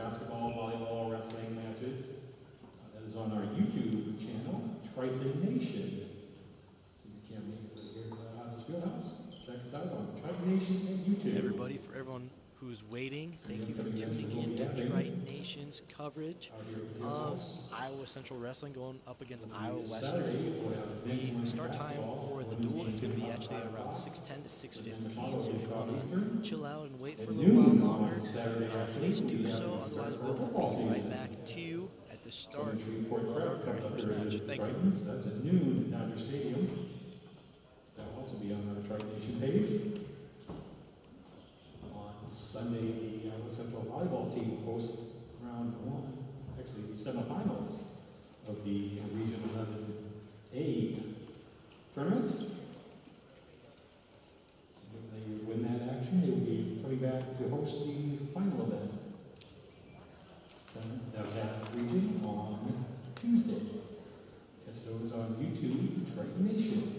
basketball, volleyball, wrestling matches. That is on our YouTube channel, Triton Nation. So you can't make it here at the Fieldhouse. Check us out on Triton Nation and YouTube. Hey everybody, for everyone who's waiting, thank you for tuning in to Triton Nation's coverage of Iowa Central Wrestling going up against Iowa Western. The start time for the duel is going to be actually around 6:10 to 6:15, so if you want to chill out and wait for a little while longer, please do so. Otherwise, we'll be right back to you at the start of our very first match. Thank you. That's at noon at Dodger Stadium. That will also be on our Triton Nation page. Sunday, the Iowa Central volleyball team hosts round one, actually the semifinals of the Region 11A tournament. If they win that action, they will be coming back to host the final event of that region on Tuesday. Catch those on YouTube, Triton Nation.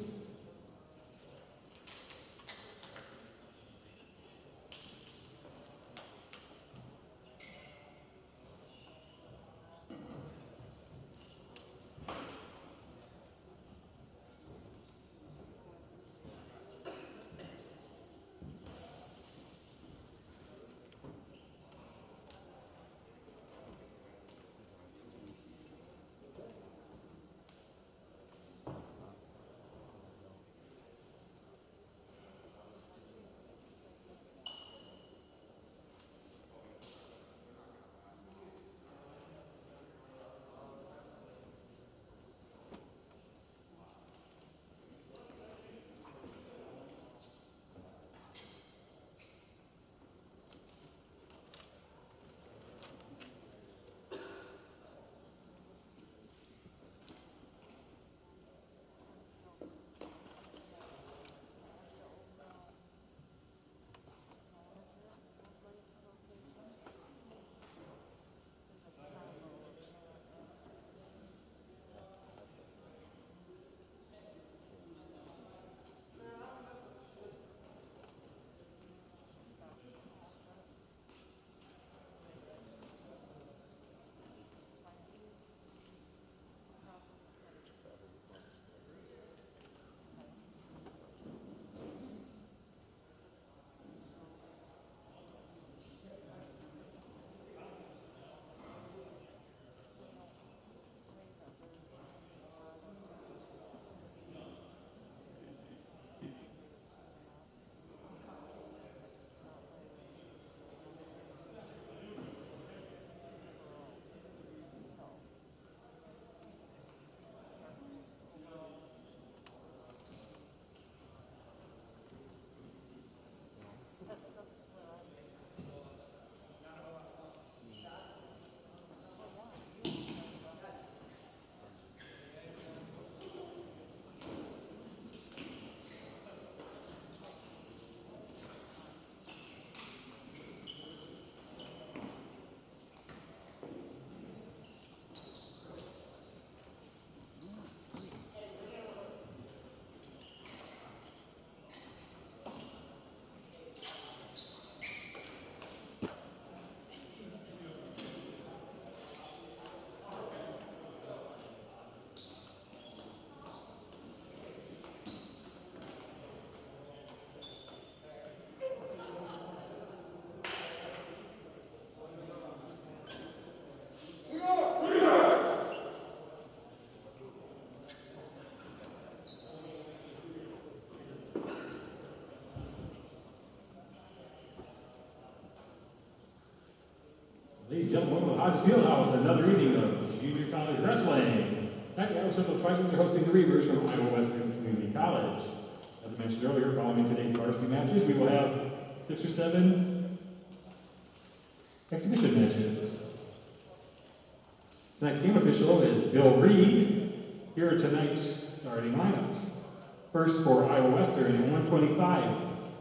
Ladies and gentlemen, welcome to Hodges Fieldhouse, another evening of junior college wrestling. Tonight, the Iowa Central Tritons are hosting the Reivers from Iowa Western Community College. As I mentioned earlier, following today's varsity matches, we will have 6 or 7 exhibition matches. Tonight's game official is Bill Reed. Here are tonight's starting lineups. First for Iowa Western in 125,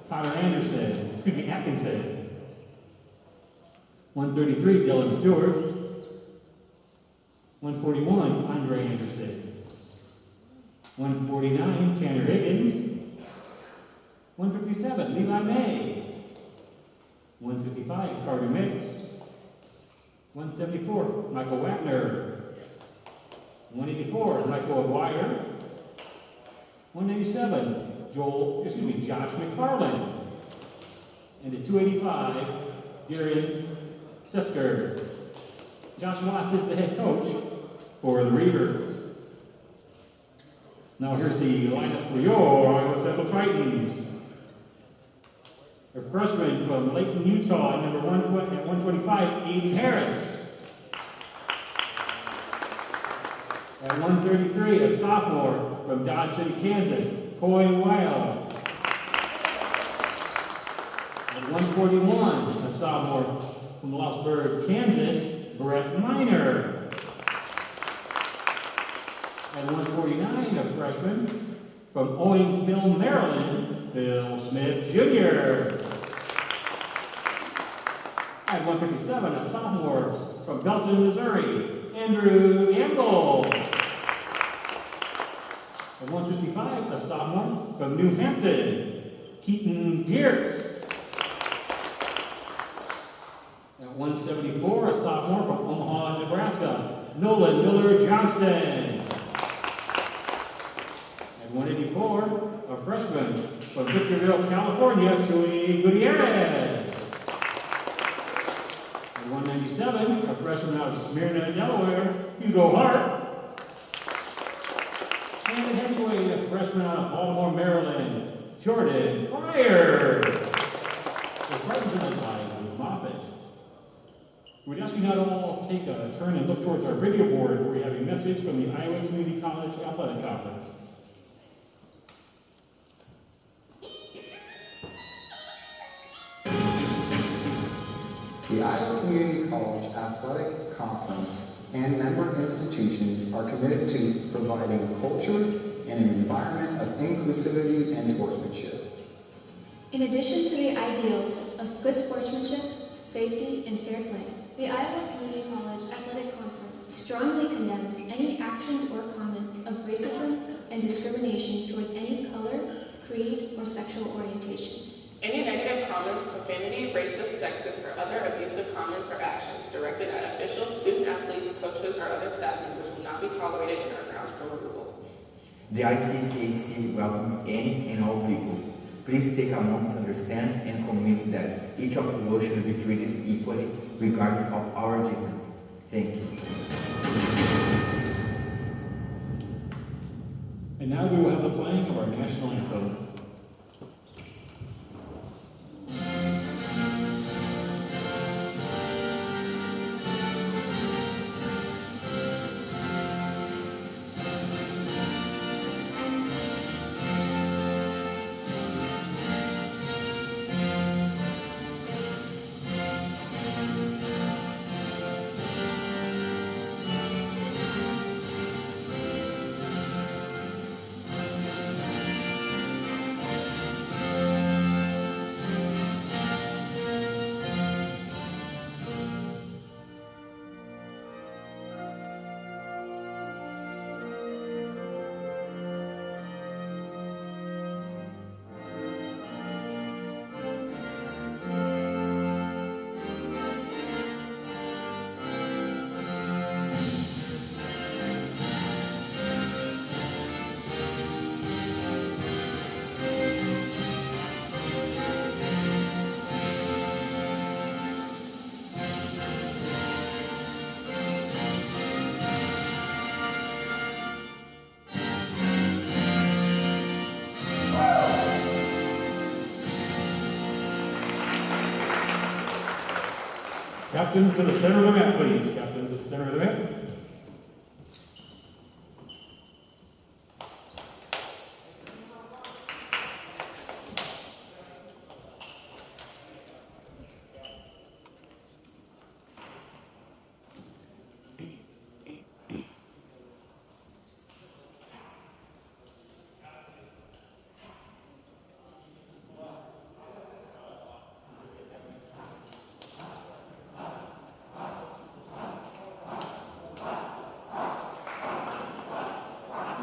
Connor Atkinson. 133, Dylan Stewart. 141, Andre Anderson. 149, Tanner Higgins. 157, Levi May. 165, Carter Mix. 174, Michael Wagner. 184, Michael Aquirre. 197, Josh McFarland. And at 285, Darren Sesker. Josh Watts is the head coach for the Reivers. Now here's the lineup for your Iowa Central Tritons. A freshman from Layton, Utah, number 125, Aiden Harris. At 133, a sophomore from Dodge City, Kansas, Coy Weil. At 141, a sophomore from Lousburg, Kansas, Brett Miner. At 149, a freshman from Owensville, Maryland, Bill Smith Jr. At 157, a sophomore from Belton, Missouri, Andrew Gamble. At 165, a sophomore from New Hampton, Keaton Geertz. At 174, a sophomore from Omaha, Nebraska, Nolan Miller Johnston. At 184, a freshman from Victorville, California, Joey Gutierrez. At 197, a freshman out of Smyrna, Delaware, Hugo Hart. And at heavyweight, a freshman out of Baltimore, Maryland, Jordan Pryor. The president by Moffitt. We'd ask you now to all take a turn and look towards our video board where we have a message from the Iowa Community College Athletic Conference. The Iowa Community College Athletic Conference and member institutions are committed to providing culture and an environment of inclusivity and sportsmanship. In addition to the ideals of good sportsmanship, safety, and fair play, the Iowa Community College Athletic Conference strongly condemns any actions or comments of racism and discrimination towards any color, creed, or sexual orientation. Any negative comments, profanity, racist, sexist, or other abusive comments or actions directed at officials, student-athletes, coaches, or other staff members will not be tolerated and are grounds for removal. The ICCAC welcomes any and all people. Please take a moment to understand and commit that each of us should be treated equally, regardless of our difference. Thank you. And now we will have the playing of our national anthem. Captains to the center of the mat, please. Captains to the center of the mat.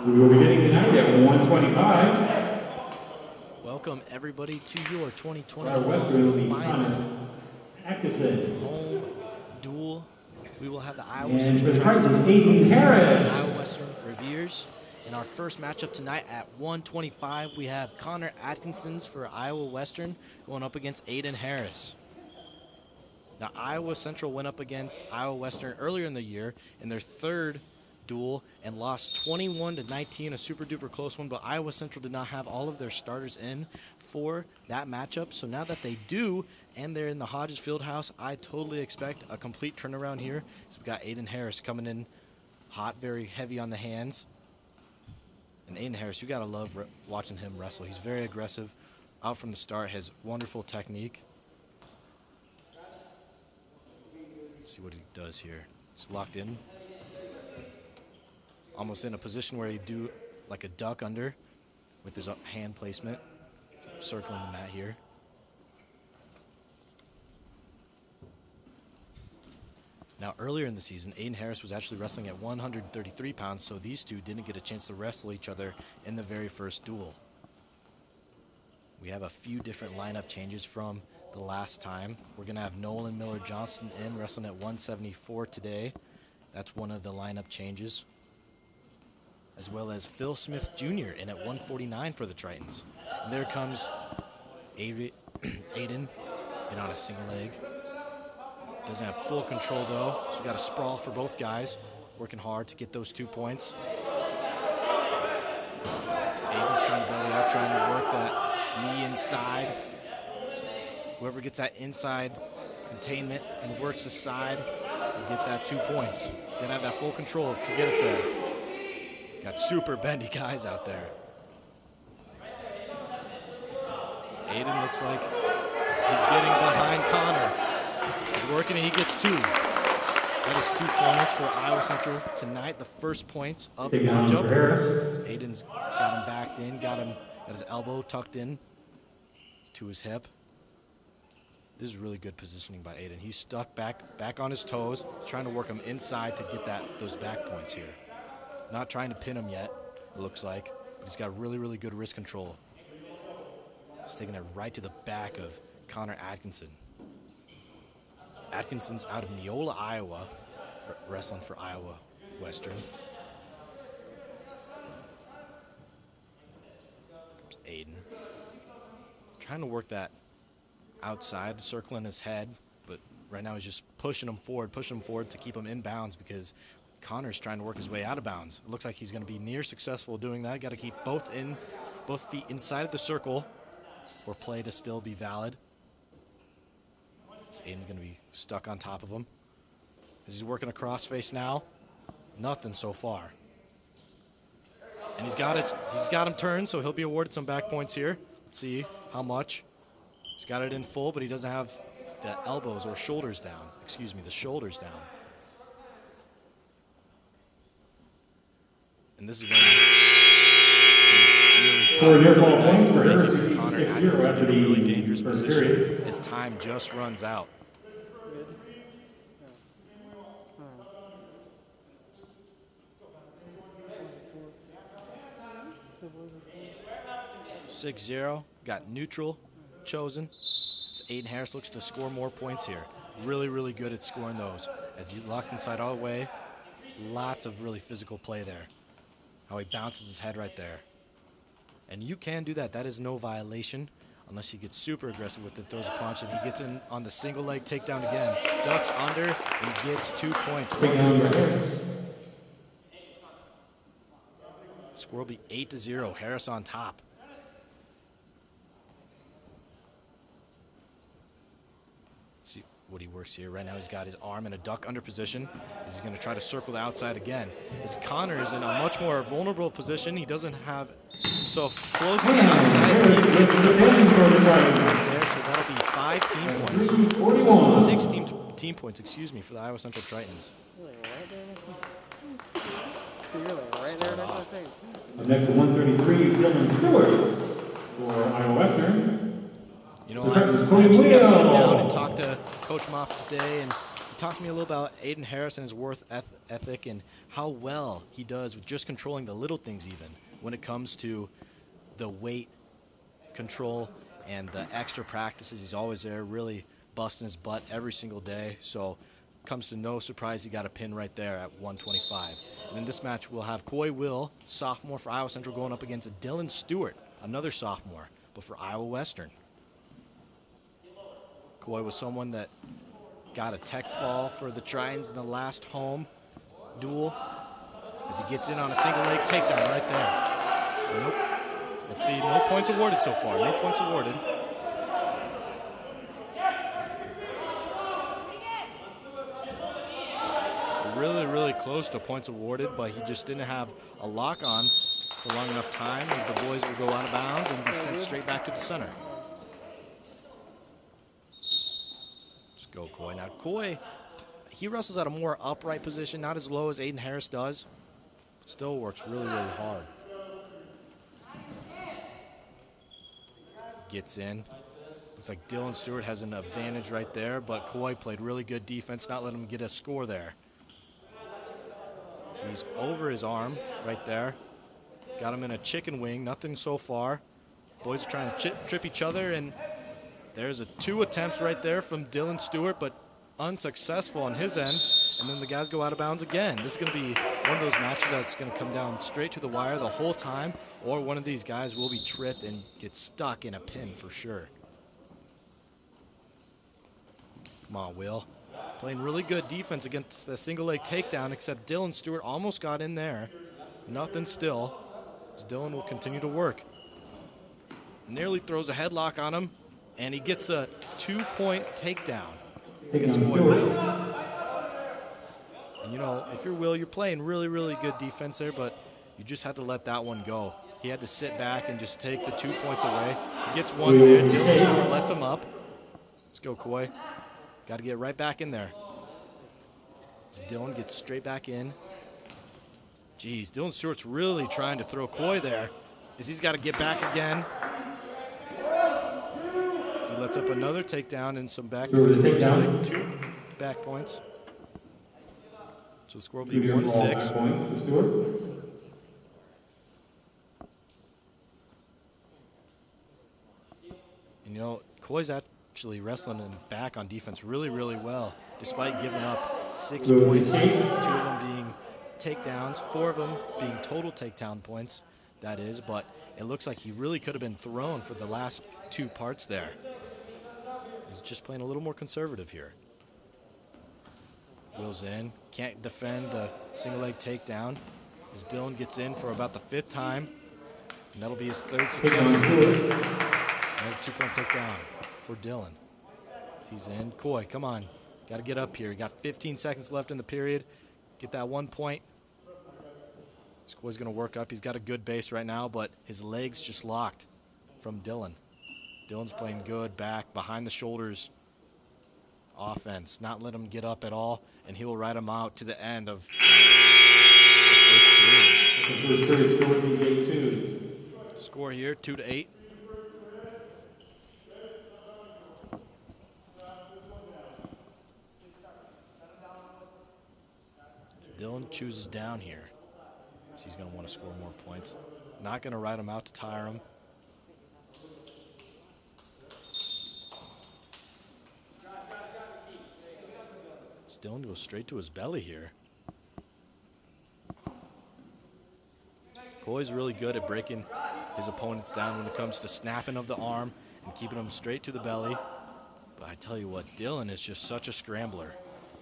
We will be getting tonight at 125. Welcome everybody to your 2020 Our Western will be final Connor Atkinson. home dual we will have the Iowa And Central for the Tritons Tritons, Aiden Harris. Iowa Western Reivers. In our first matchup tonight at 125, we have Connor Atkinsons for Iowa Western going up against Aiden Harris. Now, Iowa Central went up against Iowa Western earlier in the year in their third duel and lost 21-19, a super duper close one, but Iowa Central did not have all of their starters in for that matchup. So now that they do, and they're in the Hodges Fieldhouse, I totally expect a complete turnaround here. So we've got Aiden Harris coming in hot, very heavy on the hands. And Aiden Harris, you gotta love watching him wrestle. He's very aggressive, out from the start, has wonderful technique. Let's see what he does here. He's locked in. Almost in a position where he'd do like a duck under with his hand placement. Circling the mat here. Now, earlier in the season, Aiden Harris was actually wrestling at 133 pounds, so these two didn't get a chance to wrestle each other in the very first duel. We have a few different lineup changes from the last time. We're going to have Nolan Miller-Johnson in wrestling at 174 today. That's one of the lineup changes. As well as Phil Smith Jr. in at 149 for the Tritons. And there comes Aiden in on a single leg. Doesn't have full control though, so we got a sprawl for both guys, working hard to get those 2 points. So Aiden's trying to belly out, trying to work that knee inside. Whoever gets that inside containment and works the side will get that 2 points. Gotta have that full control to get it there. Got super bendy guys out there. Aiden looks like he's getting behind Connor. He's working and he gets 2. That is 2 points for Iowa Central tonight, the first points of the matchup. Aiden's got him backed in, got his elbow tucked in to his hip. This is really good positioning by Aiden. He's stuck back on his toes, trying to work him inside to get those back points here. Not trying to pin him yet, it looks like, but he's got really, really good wrist control. He's taking it right to the back of Connor Atkinson. Atkinson's out of Neola, Iowa, wrestling for Iowa Western. There's Aiden. Trying to work that outside, circling his head, but right now he's just pushing him forward to keep him in bounds because Connor's trying to work his way out of bounds. It looks like he's going to be near successful doing that. Got to keep both feet inside of the circle for play to still be valid. Aiden's going to be stuck on top of him. As he's working a crossface now, nothing so far. And he's got him turned, so he'll be awarded some back points here. Let's see how much. He's got it in full, but he doesn't have the elbows or shoulders down. Excuse me, the shoulders down. And this is when For near fall points for Harris, Connor 6-0 Atkinson after in a really the dangerous first position period. as time just runs out. Good. 6-0, got neutral chosen. So Aiden Harris looks to score more points here. Really, really good at scoring those. As he locked inside all the way, lots of really physical play there. How he bounces his head right there. And you can do that. That is no violation unless he gets super aggressive with it, throws a punch, and he gets in on the single leg takedown again. Ducks under and gets 2 points once again. Score will be 8-0. Harris on top. Let's see what he works here. Right now he's got his arm in a duck under position. He's going to try to circle the outside again. As Connor is in a much more vulnerable position. He doesn't have himself close to the outside. He gets the there, so that'll be 5 team points. 16 team points, excuse me, for the Iowa Central Tritons. Next to 133, Dylan Stewart for Iowa Western. You know, I actually got to sit down and talk to Coach Moffitt today, and he talked to me a little about Aiden Harris and his work ethic and how well he does with just controlling the little things even when it comes to the weight control and the extra practices. He's always there really busting his butt every single day. So comes to no surprise, he got a pin right there at 125. And in this match, we'll have Coy Will, sophomore for Iowa Central, going up against Dylan Stewart, another sophomore, but for Iowa Western. Coy was someone that got a tech fall for the Tritons in the last home duel as he gets in on a single leg takedown right there. Nope. Let's see, no points awarded so far. No points awarded. Really, really close to points awarded, but he just didn't have a lock on for long enough time. The boys will go out of bounds and be sent straight back to the center. Let's go, Coy. Now, Coy, he wrestles at a more upright position, not as low as Aiden Harris does, but still works really, really hard. Gets in. Looks like Dylan Stewart has an advantage right there, but Coy played really good defense, not letting him get a score there. So he's over his arm right there. Got him in a chicken wing, nothing so far. Boys are trying to trip each other, and there's 2 attempts right there from Dylan Stewart, but unsuccessful on his end. And then the guys go out of bounds again. This is going to be one of those matches that's going to come down straight to the wire the whole time, or one of these guys will be tripped and get stuck in a pin for sure. Come on, Will. Playing really good defense against the single leg takedown, except Dylan Stewart almost got in there. Nothing still, as Dylan will continue to work. Nearly throws a headlock on him, and he gets a 2-point takedown. Against Will. And you know, if you're Will, you're playing really, really good defense there, but you just had to let that one go. He had to sit back and just take the 2 points away. He gets one there. Dylan Stewart lets him up. Let's go, Coy. Got to get right back in there. As Dylan gets straight back in. Jeez, Dylan Stewart's really trying to throw Coy there, as he's got to get back again. As he lets up another takedown and some back points. It looks like 2 back points. So the score will be 1-6. And you know, Coy's actually wrestling him back on defense really, really well, despite giving up 6 points, 2 of them being takedowns, 4 of them being total takedown points, that is, but it looks like he really could have been thrown for the last 2 parts there. He's just playing a little more conservative here. Will's in, can't defend the single leg takedown, as Dylan gets in for about the 5th time, and that'll be his 3rd successful. Another 2-point takedown for Dylan. He's in. Coy, come on. Got to get up here. You got 15 seconds left in the period. Get that 1 point. Coy's going to work up. He's got a good base right now, but his legs just locked from Dylan. Dylan's playing good back, behind the shoulders offense. Not let him get up at all, and he will ride him out to the end of the first period. Score here, 2-8. Dylan chooses down here. So he's going to want to score more points. Not going to ride him out to tire him. Dylan goes straight to his belly here. Coy's really good at breaking his opponents down when it comes to snapping of the arm and keeping them straight to the belly. But I tell you what, Dylan is just such a scrambler.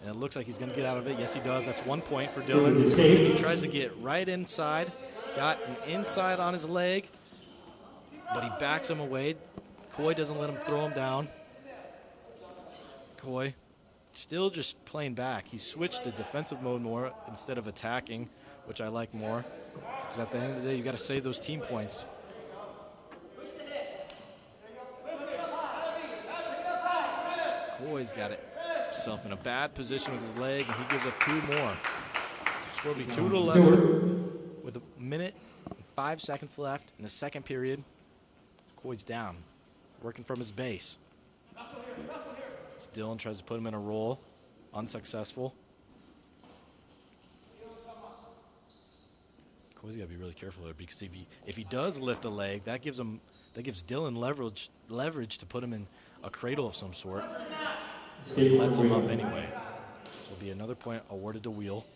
And it looks like he's going to get out of it. Yes, he does. That's 1 point for Dylan. And he tries to get right inside. Got an inside on his leg, but he backs him away. Coy doesn't let him throw him down. Coy still just playing back. He switched to defensive mode more instead of attacking, which I like more. Because at the end of the day, you got to save those team points. Coy's got himself in a bad position with his leg, and he gives up 2 more. Score will be 2-11 with 1 minute and 5 seconds left in the second period. Coy's down, working from his base. Dylan tries to put him in a roll, unsuccessful. Coy's got to be really careful there, because if he does lift a leg, that gives Dylan leverage to put him in a cradle of some sort. So he lets him up anyway. So There'll be another point awarded to Wheel.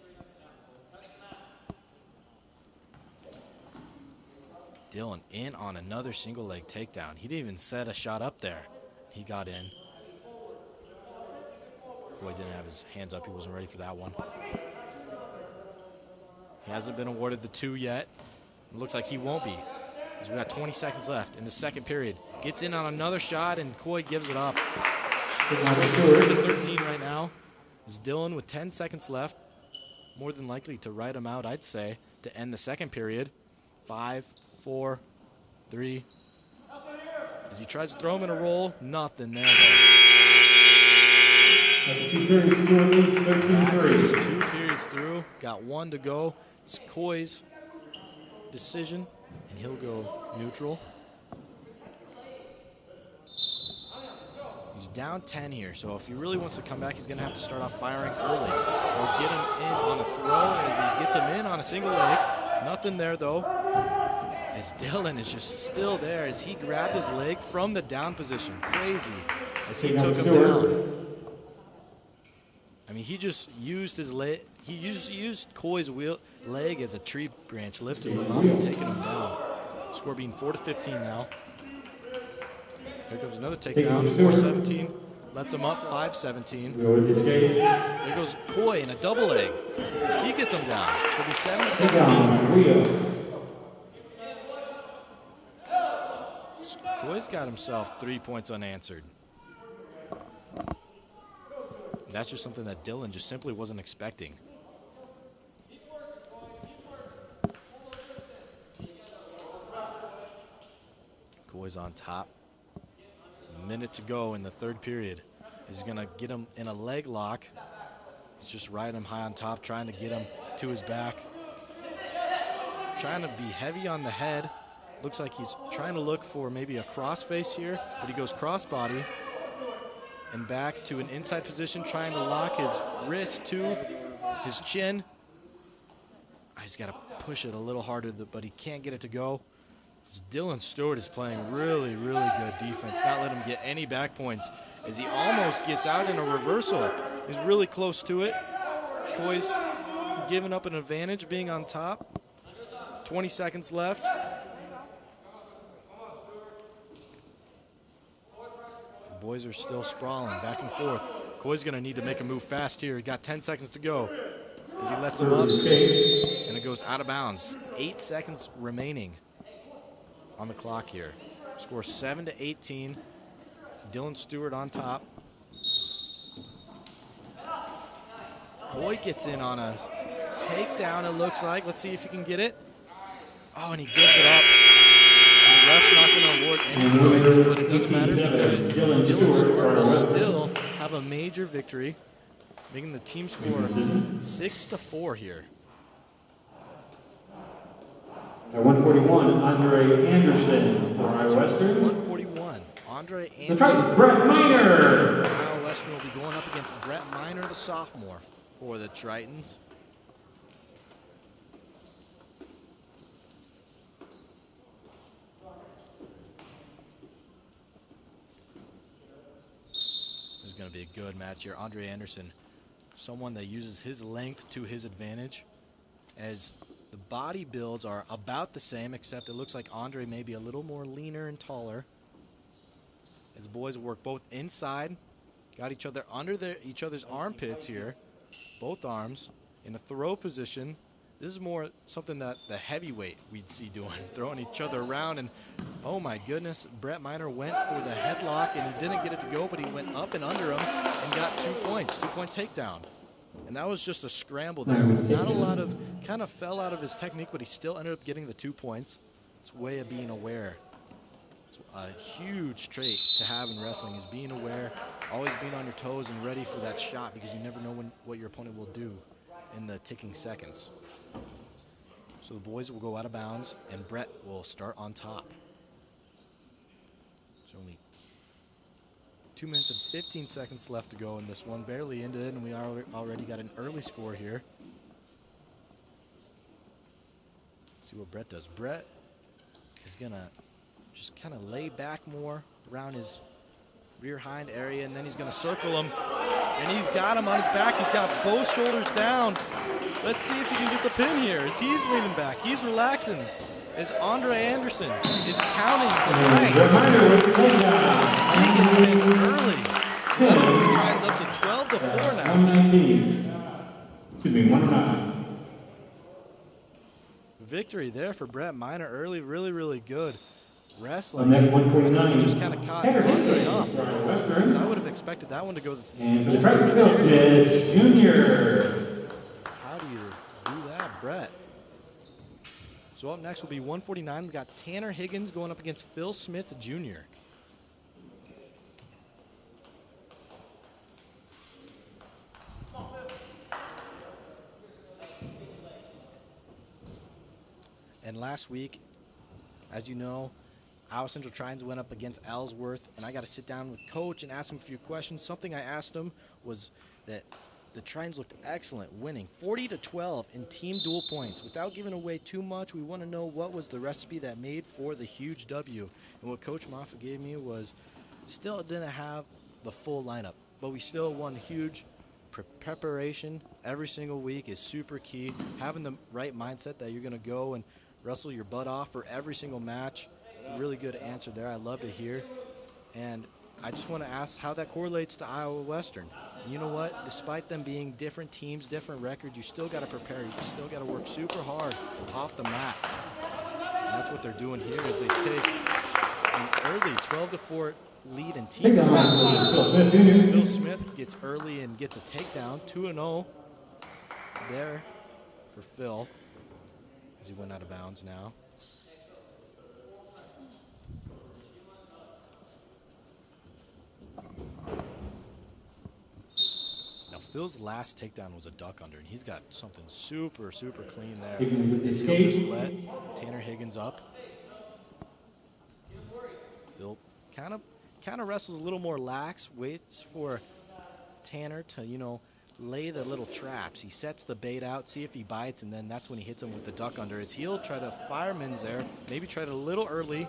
Dylan in on another single leg takedown. He didn't even set a shot up there. He got in. Boy didn't have his hands up. He wasn't ready for that one. He hasn't been awarded the 2 yet. It looks like he won't be. Because we got 20 seconds left in the second period. Gets in on another shot, and Coy gives it up. 3-13 right now. Is Dylan with 10 seconds left. More than likely to ride him out, I'd say, to end the second period. 5, 4, 3. As he tries to throw him in a roll, nothing there, though. After 2 periods, Stewart leads 13-3. 2 periods through. Got 1 to go. It's Coy's decision, and he'll go neutral. He's down 10 here, so if he really wants to come back, he's going to have to start off firing early or get him in on a throw as he gets him in on a single leg. Nothing there, though, as Dylan is just still there as he grabbed his leg from the down position. Crazy as he took him down. I mean, he just used his leg. He just used Coy's leg as a tree branch, lifting him up and taking him down. Score being 4-15 now. Here comes another takedown. 4-17. Lets him up. 5-17. There goes Coy in a double leg. As he gets him down. It'll be 7-17. Coy's got himself 3 points unanswered. That's just something that Dylan just simply wasn't expecting. Coy's on top. A minute to go in the third period. He's going to get him in a leg lock. He's just riding him high on top, trying to get him to his back. Trying to be heavy on the head. Looks like he's trying to look for maybe a crossface here, but he goes crossbody and back to an inside position, trying to lock his wrist to his chin. He's got to push it a little harder, but he can't get it to go. Dylan Stewart is playing really, really good defense, not letting him get any back points as he almost gets out in a reversal. He's really close to it. Coy's giving up an advantage, being on top. 20 seconds left. The boys are still sprawling back and forth. Coy's going to need to make a move fast here. He got 10 seconds to go as he lets him up, and it goes out of bounds. 8 seconds remaining on the clock here. Score 7-18. Dylan Stewart on top. Coy gets in on a takedown, it looks like. Let's see if he can get it. Oh, and he gives it up. And the ref's not going to award any points, but it doesn't matter because Dylan Stewart will still have a major victory, making the team score 6-4 here. At 141, Andre Anderson for Iowa Western. 141, Andre Anderson. The Tritons, Brett Miner. Iowa Western will be going up against Brett Miner, the sophomore, for the Tritons. This is going to be a good match here. Andre Anderson, someone that uses his length to his advantage, as the body builds are about the same, except it looks like Andre may be a little more leaner and taller. As the boys work both inside, got each other under each other's armpits here, both arms in a throw position. This is more something that the heavyweight we'd see doing, throwing each other around. And oh my goodness, Brett Miner went for the headlock and he didn't get it to go, but he went up and under him and got 2 points, 2-point takedown. And that was just a scramble there. Not a lot of, kind of fell out of his technique, but he still ended up getting the 2 points. It's a way of being aware. It's a huge trait to have in wrestling is being aware, always being on your toes and ready for that shot because you never know what your opponent will do in the ticking seconds. So the boys will go out of bounds and Brett will start on top. There's only 2 minutes and 15 seconds left to go in this one. Barely ended, and we already got an early score here. Let's see what Brett does. Brett is going to just kind of lay back more around his rear hind area, and then he's going to circle him. And he's got him on his back. He's got both shoulders down. Let's see if he can get the pin here as he's leaning back. He's relaxing. As Andre Anderson is counting the points. Higgins been early. So that drives up to 12-4 now. 119. Excuse me, 109. Victory there for Brett Minor early. Really, really good On wrestling. next 149. He just kind of caught Tanner Andre Higgins, up. Toronto So Western. I would have expected that one to go the And for the Tritons, Phil Smith Jr. How do you do that, Brett? So up next will be 149. We got Tanner Higgins going up against Phil Smith Jr. And last week, as you know, Iowa Central Tritons went up against Ellsworth, and I got to sit down with Coach and ask him a few questions. Something I asked him was that the Tritons looked excellent, winning 40-12 in team dual points. Without giving away too much, we want to know what was the recipe that made for the huge W. And what Coach Moffa gave me was still didn't have the full lineup, but we still won huge. Preparation every single week is super key. Having the right mindset that you're going to go and wrestle your butt off for every single match. Really good answer there. I love to hear. And I just want to ask how that correlates to Iowa Western. You know what? Despite them being different teams, different records, you still got to prepare. You still got to work super hard off the mat. And that's what they're doing here is they take an early 12-4 lead in team points. Phil Smith gets early and gets a takedown. 2-0 there for Phil as he went out of bounds now. Phil's last takedown was a duck under, and he's got something super, super clean there. He'll just let Tanner Higgins up. Phil kind of wrestles a little more lax, waits for Tanner to, you know, lay the little traps. He sets the bait out, see if he bites, and then that's when he hits him with the duck under his heel. Try to fireman's there, maybe try it a little early,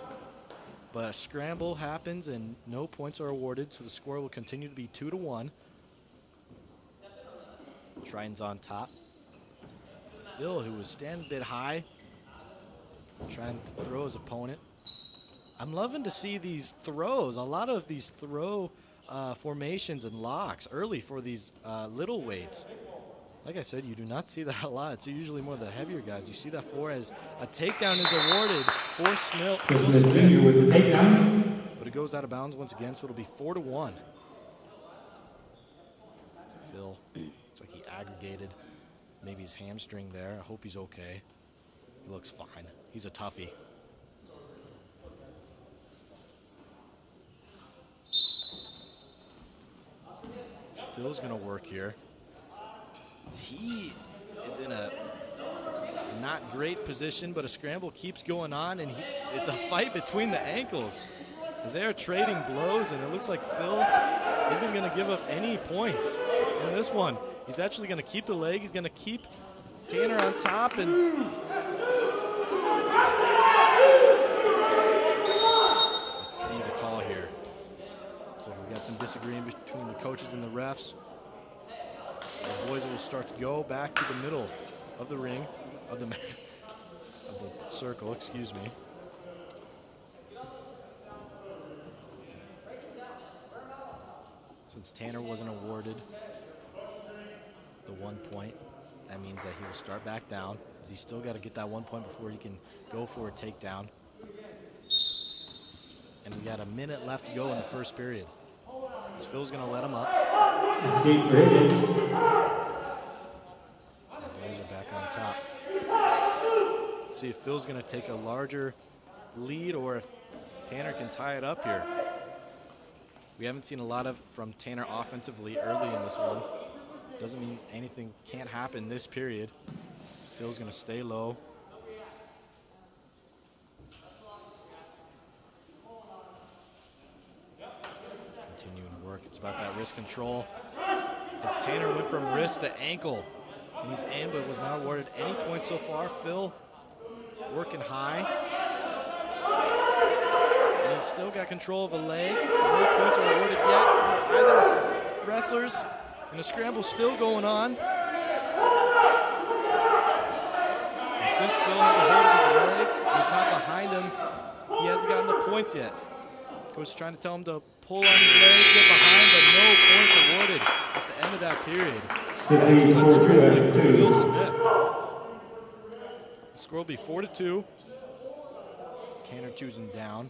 but a scramble happens and no points are awarded, so the score will continue to be 2-1. Tritons on top. Phil, who was standing a bit high, trying to throw his opponent. I'm loving to see these throws. A lot of these throw formations and locks early for these little weights. Like I said, you do not see that a lot. It's usually more the heavier guys. You see that for as a takedown is awarded for Smith. With the takedown. But it goes out of bounds once again, so it'll be 4-1. Phil. Looks like he aggregated maybe his hamstring there. I hope he's okay. He looks fine. He's a toughie. Phil's going to work here. He is in a not great position, but a scramble keeps going on, and it's a fight between the ankles as they are trading blows, and it looks like Phil isn't going to give up any points in this one. He's actually going to keep the leg. He's going to keep Tanner on top. And let's see the call here. Looks like we've got some disagreement between the coaches and the refs. The boys will start to go back to the middle of the ring, of the circle, excuse me. Since Tanner wasn't awarded the 1 point, that means that he will start back down. He's still got to get that 1 point before he can go for a takedown. And we got a minute left to go in the first period. So Phil's going to let him up. Escape for Higgins. The boys are back on top. Let's see if Phil's going to take a larger lead or if Tanner can tie it up here. We haven't seen a lot of from Tanner offensively early in this one. Doesn't mean anything can't happen this period. Phil's going to stay low. Continuing to work. It's about that wrist control. As Tanner went from wrist to ankle, and he's in but was not awarded any points so far. Phil working high. And He's still got control of a leg. No points are awarded yet for either wrestlers. And the scramble's still going on. And since Phil has a hold of his leg, he's not behind him. He hasn't gotten the points yet. Coach is trying to tell him to pull on his leg, get behind, but no points awarded at the end of that period. Excellent scrambling from Phil Smith. The score will be 4-2. Tanner choosing down.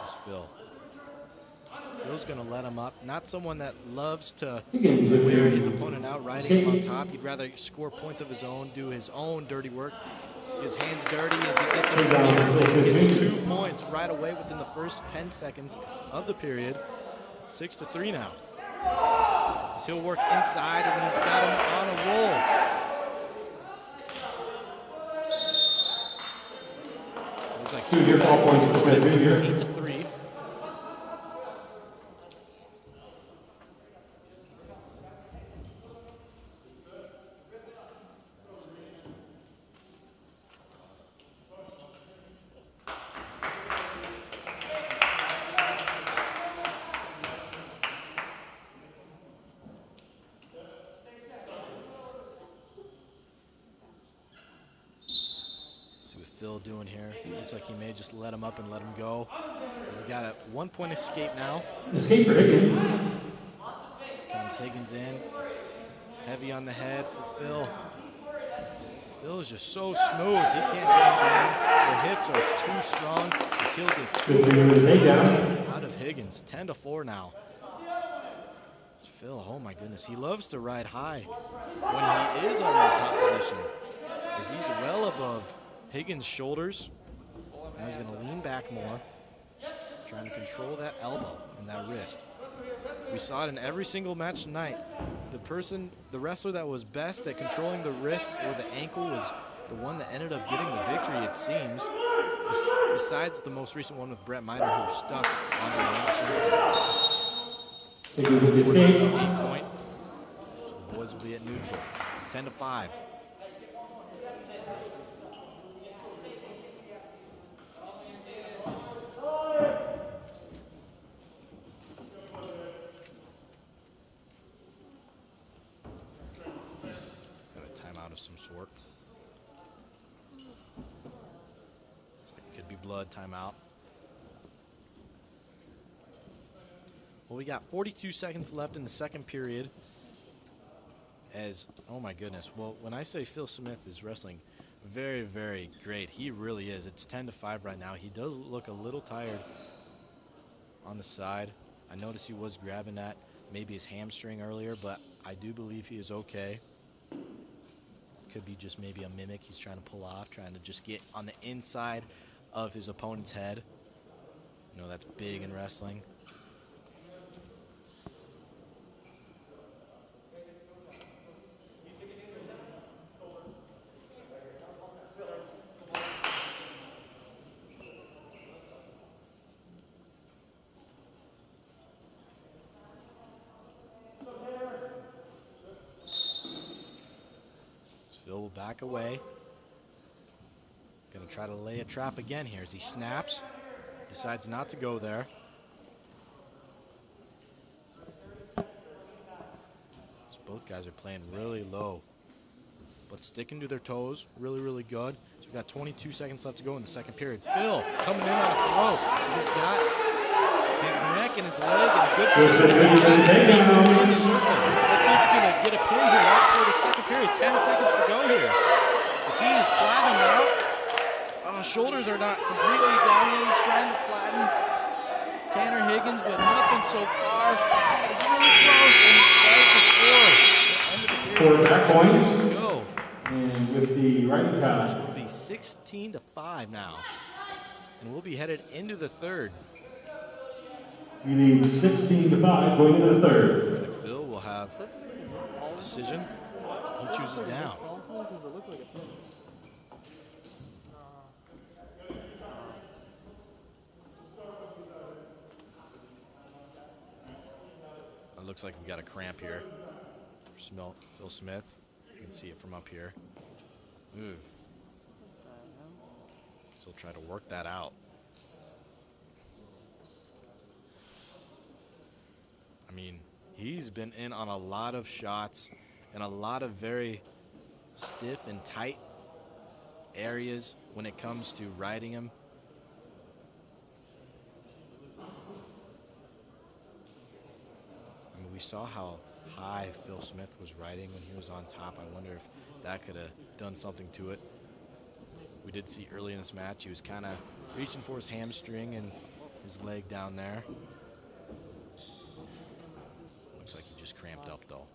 There's Phil. Phil's going to let him up. Not someone that loves to wear his opponent out, riding him on top. He'd rather score points of his own, do his own dirty work. His hands dirty as he gets him early. Gets 2 points right away within the first 10 seconds of the period. 6-3 now. As he'll work inside, and he's got him on a roll. Looks like 2 4 points for Smith. 8-3. See what Phil doing here. Looks like he may just let him up and let him go. He's got a 1-point escape now. Escape for Higgins. Comes Higgins in. Heavy on the head for Phil. Phil is just so smooth. He can't get him down. The hips are too strong. He'll get 2 points out of Higgins. 10-4 now. It's Phil, oh my goodness. He loves to ride high when he is on the top position, as he's well above Higgins' shoulders. Now he's going to lean back more, trying to control that elbow and that wrist. We saw it in every single match tonight. The wrestler that was best at controlling the wrist or the ankle was the one that ended up getting the victory, it seems. Besides the most recent one with Brett Miner, who stuck on the escape point. So the boys will be at neutral. 10-5. Of some sort. It could be blood timeout. Well, we got 42 seconds left in the second period. Oh my goodness. Well, when I say Phil Smith is wrestling very, very great, he really is. It's 10-5 right now. He does look a little tired on the side. I noticed he was grabbing at maybe his hamstring earlier, but I do believe he is okay. Could be just maybe a mimic he's trying to pull off, trying to just get on the inside of his opponent's head. You know, that's big in wrestling. Phil will back away. Gonna try to lay a trap again here as he snaps. Decides not to go there. So both guys are playing really low, but sticking to their toes really, really good. So we've got 22 seconds left to go in the second period. Phil coming in on a throw. He's got his neck and his leg in a good position. He's got his feet in the circle. Let's see if we can get a pin here right before the second period. 10 seconds to go here. As he is flattening out. Shoulders are not completely down yet. He's trying to flatten Tanner Higgins, but nothing so far. It's really close, and right before the end of the period, 4 back points. Go. And with the right time. It will be 16-5 now, and we'll be headed into the third. We need 16-5 going into the third. Looks like Phil will have a decision. He chooses down. looks like we got a cramp here. Phil Smith. You can see it from up here. Ooh. Still try to work that out. I mean, he's been in on a lot of shots and a lot of very stiff and tight areas when it comes to riding him. I mean, we saw how high Phil Smith was riding when he was on top. I wonder if that could have done something to it. We did see early in this match he was kind of reaching for his hamstring and his leg down there. Looks like he just cramped up though.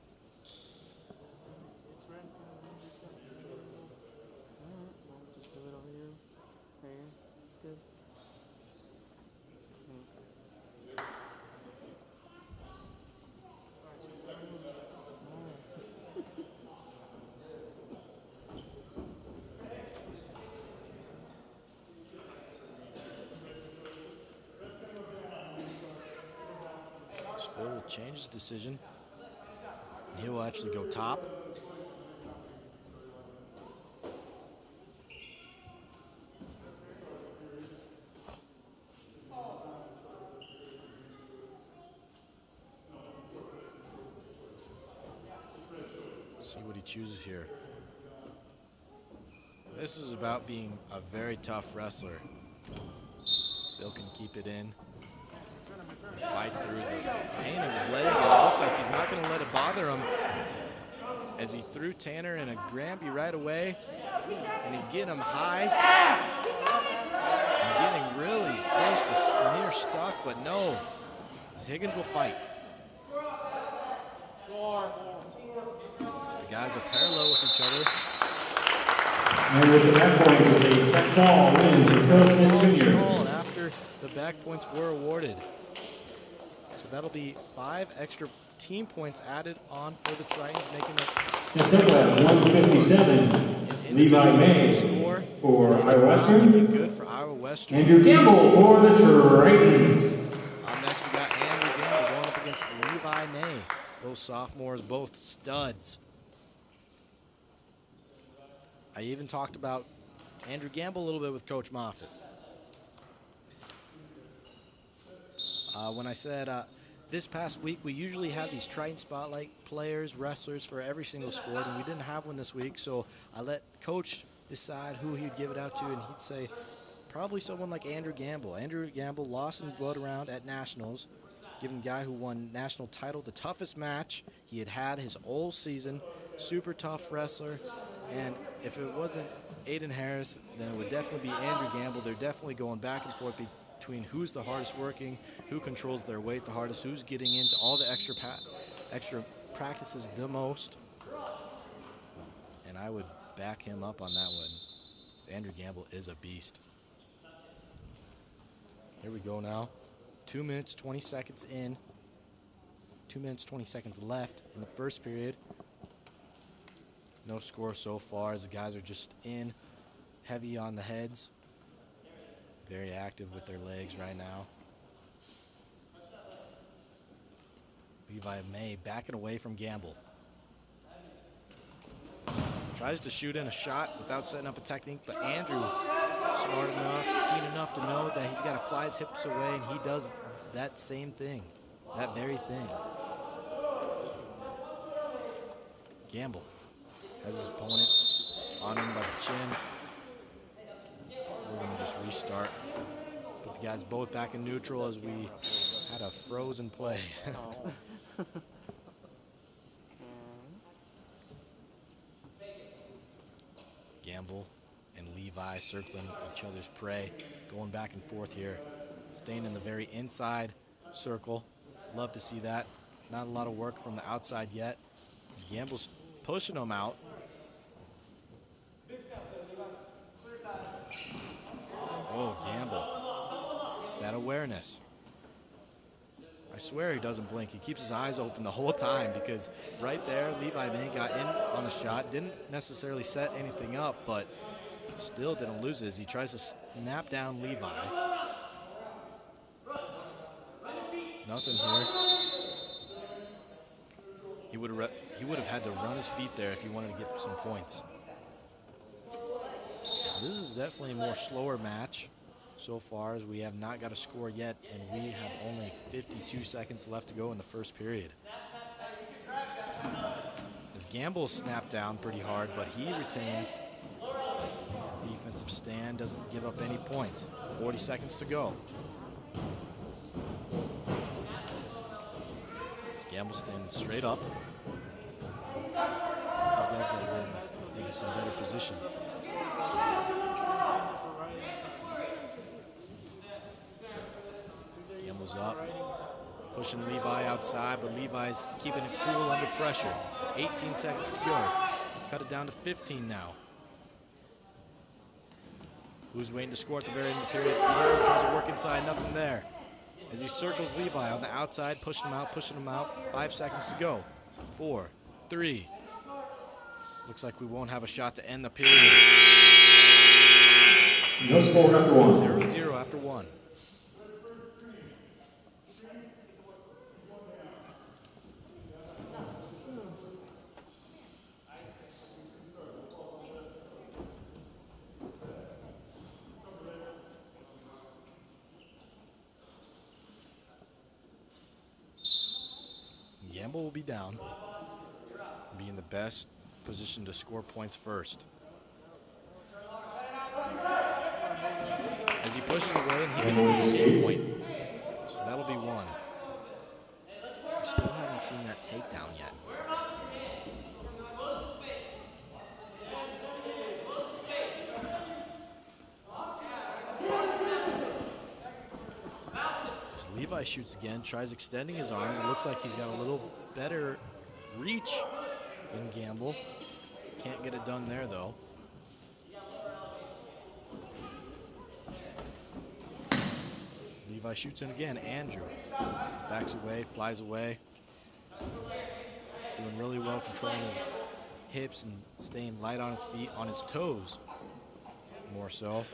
Phil will change his decision. And he will actually go top. See what he chooses here. This is about being a very tough wrestler. Phil can keep it in. Fight through the pain of his leg. It looks like he's not going to let it bother him as he threw Tanner in a Grampy right away. And he's getting him high. And getting really close to near stuck, but no. As Higgins will fight. The guys are parallel with each other. And with the back points, a check ball win for Phil Smith Jr. And after the back points were awarded. So that'll be 5 extra team points added on for the Tritons, making it. Next up, at 157, Levi May for Iowa Western. Good for Iowa Western. Andrew Gamble for the Tritons. Up next, we got Andrew Gamble going up against Levi May. Both sophomores, both studs. I even talked about Andrew Gamble a little bit with Coach Moffitt. When I said this past week, we usually have these Triton Spotlight players, wrestlers for every single sport, and we didn't have one this week, so I let Coach decide who he'd give it out to, and he'd say probably someone like Andrew Gamble. Andrew Gamble lost in blood round at Nationals, given the guy who won national title the toughest match he had had his whole season, super tough wrestler, and if it wasn't Aiden Harris, then it would definitely be Andrew Gamble. They're definitely going back and forth between who's the hardest working, who controls their weight the hardest, who's getting into all the extra practices the most. And I would back him up on that one. Andrew Gamble is a beast. Here we go now. 2 minutes, 20 seconds in. 2 minutes, 20 seconds left in the first period. No score so far as the guys are just in heavy on the heads. Very active with their legs right now. Levi May backing away from Gamble. Tries to shoot in a shot without setting up a technique, but Andrew, smart enough, keen enough to know that he's got to fly his hips away, and he does that same thing, that very thing. Gamble has his opponent on him by the chin. We're going to just restart. Put the guys both back in neutral as we had a frozen play. Gamble and Levi circling each other's prey, going back and forth here, staying in the very inside circle. Love to see that. Not a lot of work from the outside yet. As Gamble's pushing them out. Oh, Gamble. It's that awareness. I swear he doesn't blink. He keeps his eyes open the whole time because right there, Levi May got in on a shot. Didn't necessarily set anything up, but still didn't lose it as he tries to snap down Levi. Nothing here. He would have had to run his feet there if he wanted to get some points. This is definitely a more slower match so far, as we have not got a score yet, and we have only 52 seconds left to go in the first period. As Gamble snapped down pretty hard, but he retains defensive stand, doesn't give up any points. 40 seconds to go. As Gamble standing straight up. These guys got to get maybe some better position. Gamble's up, pushing Levi outside, but Levi's keeping it cool under pressure. 18 seconds to go. Cut it down to 15 now. Who's waiting to score at the very end of the period? Gamble tries to work inside, nothing there. As he circles Levi on the outside, pushing him out, pushing him out. 5 seconds to go. 4, 3. Looks like we won't have a shot to end the period. No score after one. 0-0 after one. Gamble will be down, be in the best position to score points first. As he pushes away and he gets the escape point, so that'll be one. We still haven't seen that takedown yet. Levi shoots again, tries extending his arms. It looks like he's got a little better reach than Gamble. Can't get it done there, though. Levi shoots in again. Andrew backs away, flies away. Doing really well, controlling his hips and staying light on his feet, on his toes, more so.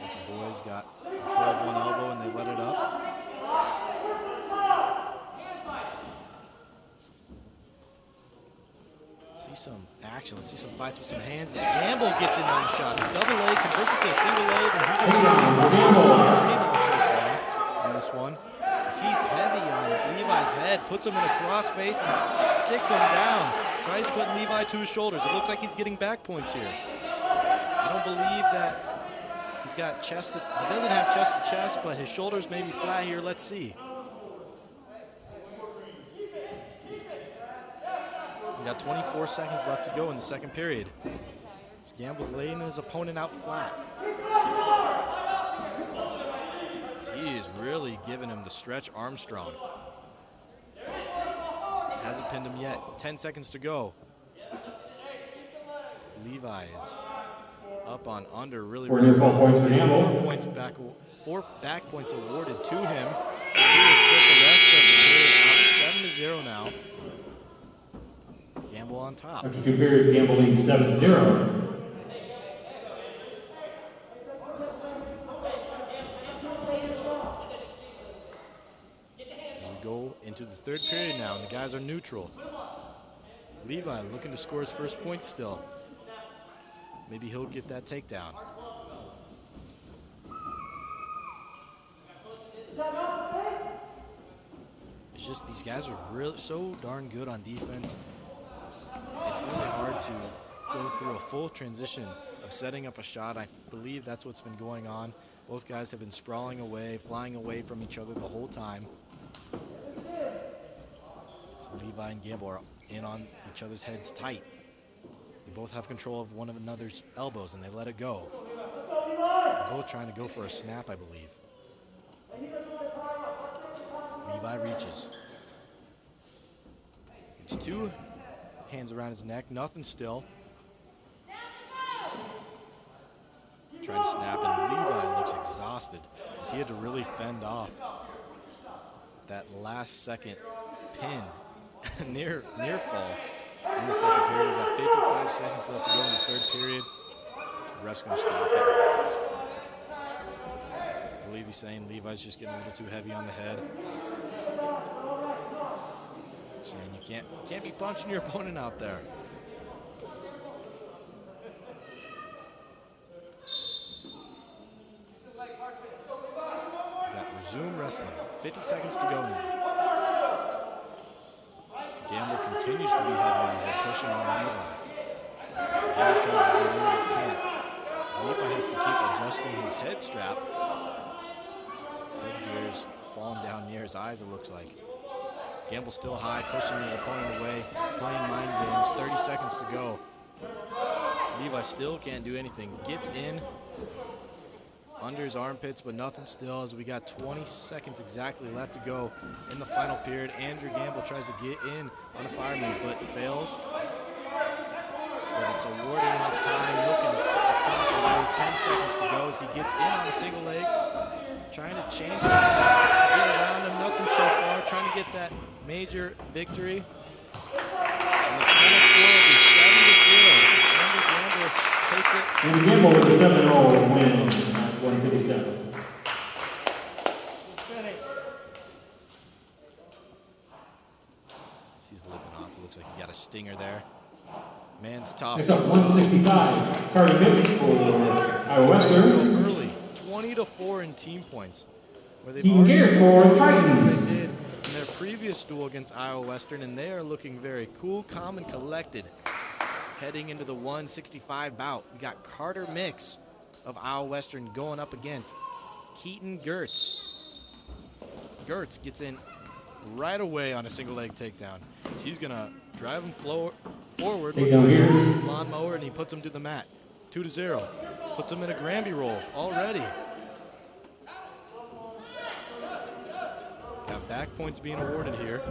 The boys got control of one elbow and they let it up. See some action. Let's see some fights with some hands. As Gamble gets in on the shot. A double leg converts it to a single leg, and he so far on this one. As he's heavy on Levi's head, puts him in a crossface and sticks him down. Tries to put Levi to his shoulders. It looks like he's getting back points here. I don't believe that he's got chest. He doesn't have chest to chest, but his shoulders may be flat here. Let's see. We got 24 seconds left to go in the second period. Gamble's laying his opponent out flat. He is really giving him the stretch Armstrong. Hasn't pinned him yet. 10 seconds to go. Levi is up on under, really. 4 points for Gamble. 4 back points awarded to him. He will sit the rest of the period out 7-0 now. Gamble on top. After 2 periods, Gamble leads 7-0. As we go into the third period now, and the guys are neutral. Levi looking to score his first point still. Maybe he'll get that takedown. It's just these guys are really so darn good on defense. It's really hard to go through a full transition of setting up a shot. I believe that's what's been going on. Both guys have been sprawling away, flying away from each other the whole time. So Levi and Gamble are in on each other's heads tight. They both have control of one another's elbows, and they let it go. They're both trying to go for a snap, I believe. Levi reaches. It's 2 hands around his neck, nothing still. Trying to snap, and Levi looks exhausted as he had to really fend off that last second pin, near fall in the second period. We've got 55 seconds left to go in the third period. The ref's gonna stop it. I believe he's saying Levi's just getting a little too heavy on the head. saying you can't be punching your opponent out there. Got resume wrestling. 50 seconds to go now. Gamble continues to be heavy on the head, pushing on Levi. Gamble tries to get in, but can't. Levi has to keep adjusting his head strap. His head gears falling down near his eyes, it looks like. Gamble still high, pushing his opponent away, playing mind games. 30 seconds to go. Levi still can't do anything. Gets in under his armpits, but nothing still, as we got 20 seconds exactly left to go in the final period. Andrew Gamble tries to get in on the fireman's, but fails. But it's awarding off time, milking the clock away. 10 seconds to go as he gets in on a single leg, trying to change it, get around him. Nothing so far, trying to get that major victory. And the final score will be 7-0. Andrew Gamble takes it. Andrew Gamble with a 7-0 win at 157. He's limping off. It looks like he got a stinger there. Man's tough. Next up, 165. Carter Mix for Iowa Western. Early, 20-4 in team points. Where they've Team Garrett for they Tritons. did in their previous duel against Iowa Western, and they are looking very cool, calm, and collected. Heading into the 165 bout, we got Carter Mix of Iowa Western going up against Keaton Gertz. Gertz gets in right away on a single leg takedown. He's gonna drive him forward with a lawnmower, and he puts him to the mat. 2-0. Puts him in a Granby roll already. Got back points being awarded here.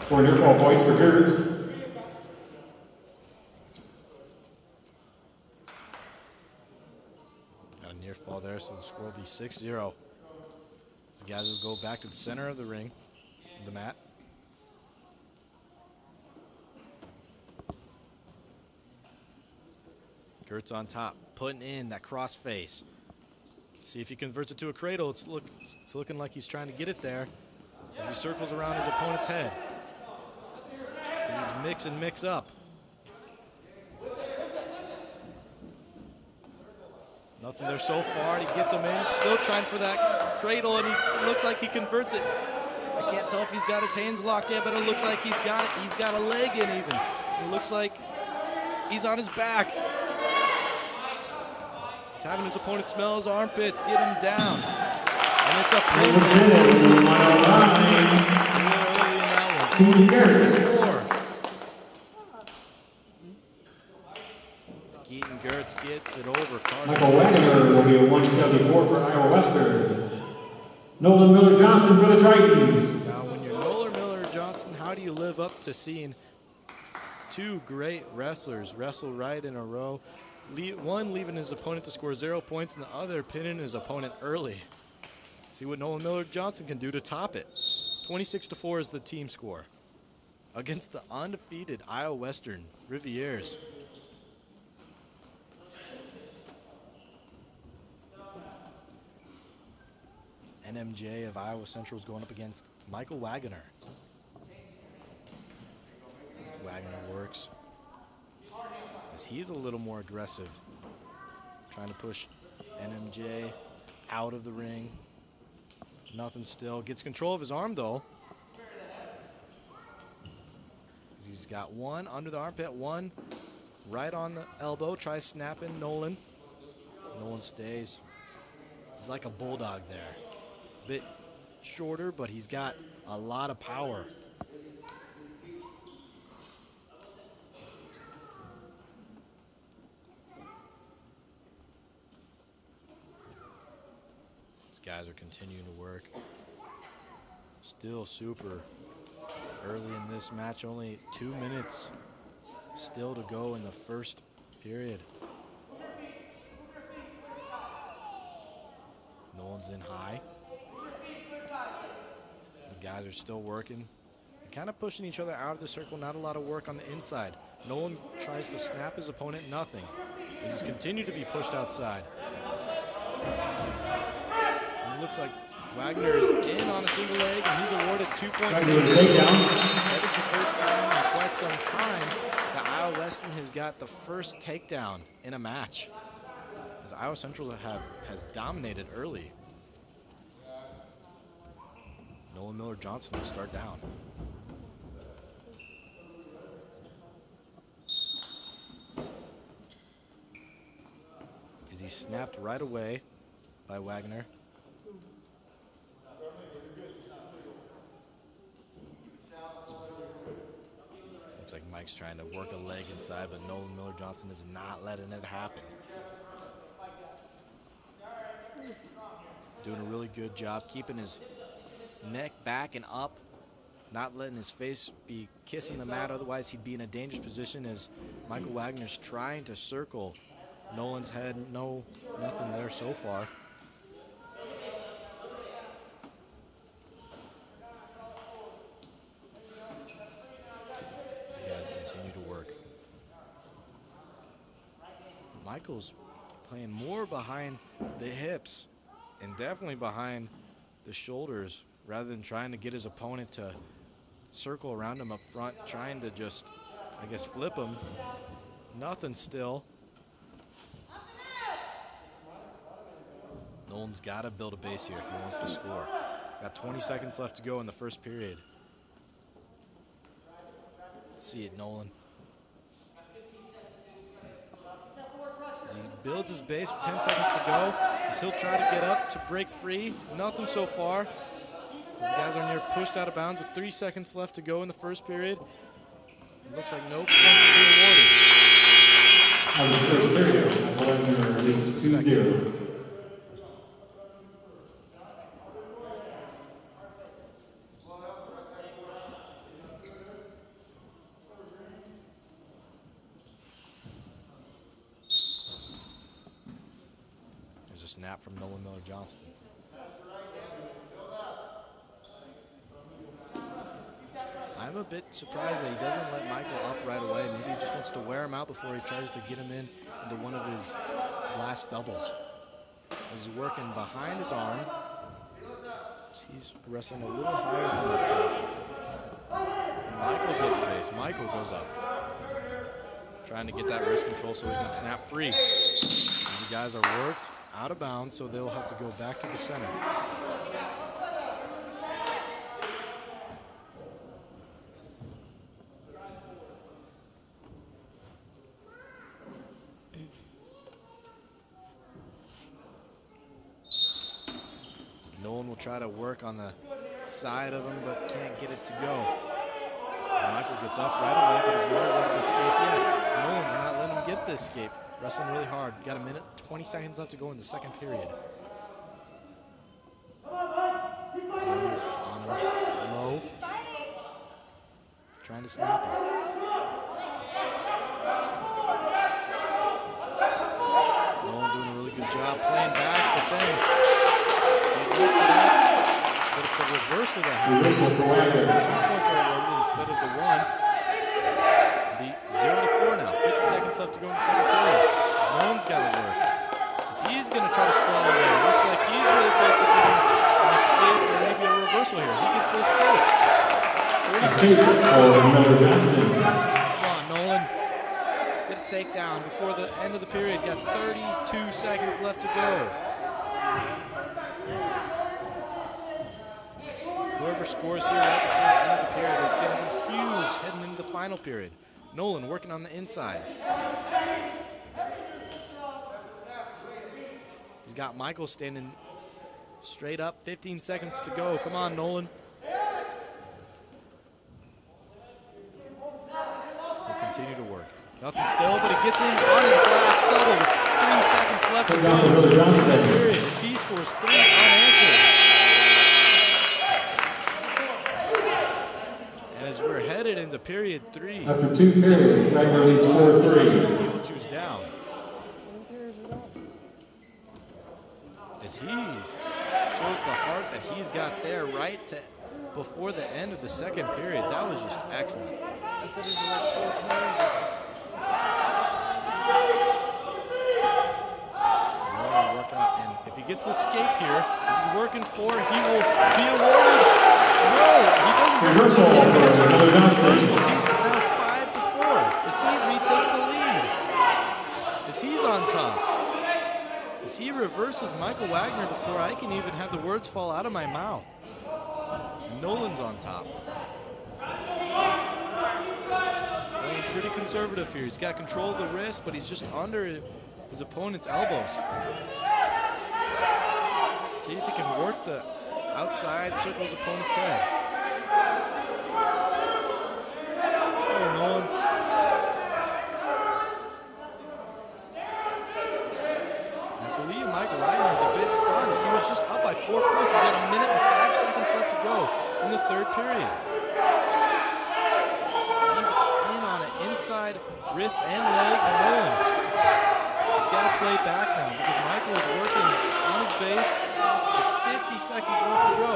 For near fall points for Gertz. Got a near fall there, so the score will be 6-0. These guys will go back to the center of the ring, the mat. Gertz on top, putting in that cross face. See if he converts it to a cradle. It's looking like he's trying to get it there as he circles around his opponent's head. He's mix and mix up. Nothing there so far. He gets him in, still trying for that cradle, and he looks like he converts it. I can't tell if he's got his hands locked yet, but it looks like he's got it. He's got a leg in even. It looks like he's on his back. He's having his opponent smell his armpits, get him down. And it's a pin. Keaton Gertz gets it over. Michael Wagner will be a 174 for Iowa Western. Nolan Miller-Johnson for the Tritons. Now, when you're Nolan Miller-Johnson, how do you live up to seeing two great wrestlers wrestle right in a row? One leaving his opponent to score 0 points, and the other pinning his opponent early. See what Nolan Miller-Johnson can do to top it. 26-4 is the team score against the undefeated Iowa Western Reivers. NMJ of Iowa Central is going up against Michael Wagner. Wagner works as he's a little more aggressive, trying to push NMJ out of the ring. Nothing still. Gets control of his arm, though. He's got one under the armpit, one right on the elbow. Tries snapping Nolan. Nolan stays. He's like a bulldog there. A bit shorter, but he's got a lot of power. These guys are continuing to work. Still super early in this match, only 2 minutes still to go in the first period. Nolan's in high. The guys are still working. They're kind of pushing each other out of the circle, not a lot of work on the inside. Nolan tries to snap his opponent, nothing. He's continued to be pushed outside. And it looks like Wagner is in on a single leg, and he's awarded 2-point takedown. That is the first time in quite some time that Iowa Western has got the first takedown in a match, as Iowa Central has dominated early. Nolan Miller-Johnson will start down. As he snapped right away by Wagner. Looks like Mike's trying to work a leg inside, but Nolan Miller-Johnson is not letting it happen. Doing a really good job keeping his neck back and up, not letting his face be kissing the mat, otherwise he'd be in a dangerous position as Michael Wagner's trying to circle Nolan's head. Nothing there so far. These guys continue to work. Michael's playing more behind the hips and definitely behind the shoulders, rather than trying to get his opponent to circle around him up front, trying to just, I guess, flip him. Nothing still. Nolan's got to build a base here if he wants to score. Got 20 seconds left to go in the first period. Let's see it, Nolan. As he builds his base with 10 seconds to go, as he'll try to get up to break free. Nothing so far. The guys are near pushed out of bounds with 3 seconds left to go in the first period. It looks like no points will be awarded. On the first period, Wagner leads 2-0. There's a snap from Nolan Miller-Johnston. I'm a bit surprised that he doesn't let Michael up right away. Maybe he just wants to wear him out before he tries to get him into one of his last doubles. He's working behind his arm. He's wrestling a little higher from the top. And Michael gets base. Michael goes up. Trying to get that wrist control so he can snap free. And the guys are worked out of bounds, so they'll have to go back to the center. Nolan will try to work on the side of him, but can't get it to go. And Michael gets up right away, but he's not letting the escape yet. Nolan's not letting him get the escape. Wrestling really hard. Got a minute, 20 seconds left to go in the second period. Nolan's on him low. Trying to snap him. Nolan doing a really good job playing back, but then but it's a reversal that happens. 2 points are awarded instead of the 1. Be 0-4 now. 50 seconds left to go in the second period. Nolan's got to work. He's going to try to sprawl away. It looks like he's really close to getting an escape or maybe a reversal here. He gets the escape. 30 seconds left to go. Come on, Nolan. Get a takedown before the end of the period. Got 32 seconds left to go. Whoever scores here right before the end of the period is going to be huge heading into the final period. Nolan working on the inside. He's got Michael standing straight up. 15 seconds to go. Come on, Nolan. So continue to work. Nothing still, but he gets in on his last double with 3 seconds left to go. Period. As he scores 3 unanswered. As we're headed into period 3. After 2 periods, Wagner leads 4-3. He will choose down. As he shows the heart that he's got there right to before the end of the second period. That was just excellent. If he gets the escape here, this is working for, he will be awarded. No, he doesn't Reversal for another reversal. Johnston. He's now 5-4 as he retakes the lead. As he's on top. As he reverses Michael Wagner before I can even have the words fall out of my mouth. And Nolan's on top. Playing pretty conservative here. He's got control of the wrist, but he's just under his opponent's elbows. See if he can work the outside, circle his opponent's head. Oh, Nolan. I believe Michael Wagner is a bit stunned as he was just up by 4 points. We've got a minute and 5 seconds left to go in the third period. So he's in on an inside wrist and leg of Nolan. He's got to play back now because Michael is working on his base with 50 seconds left to go.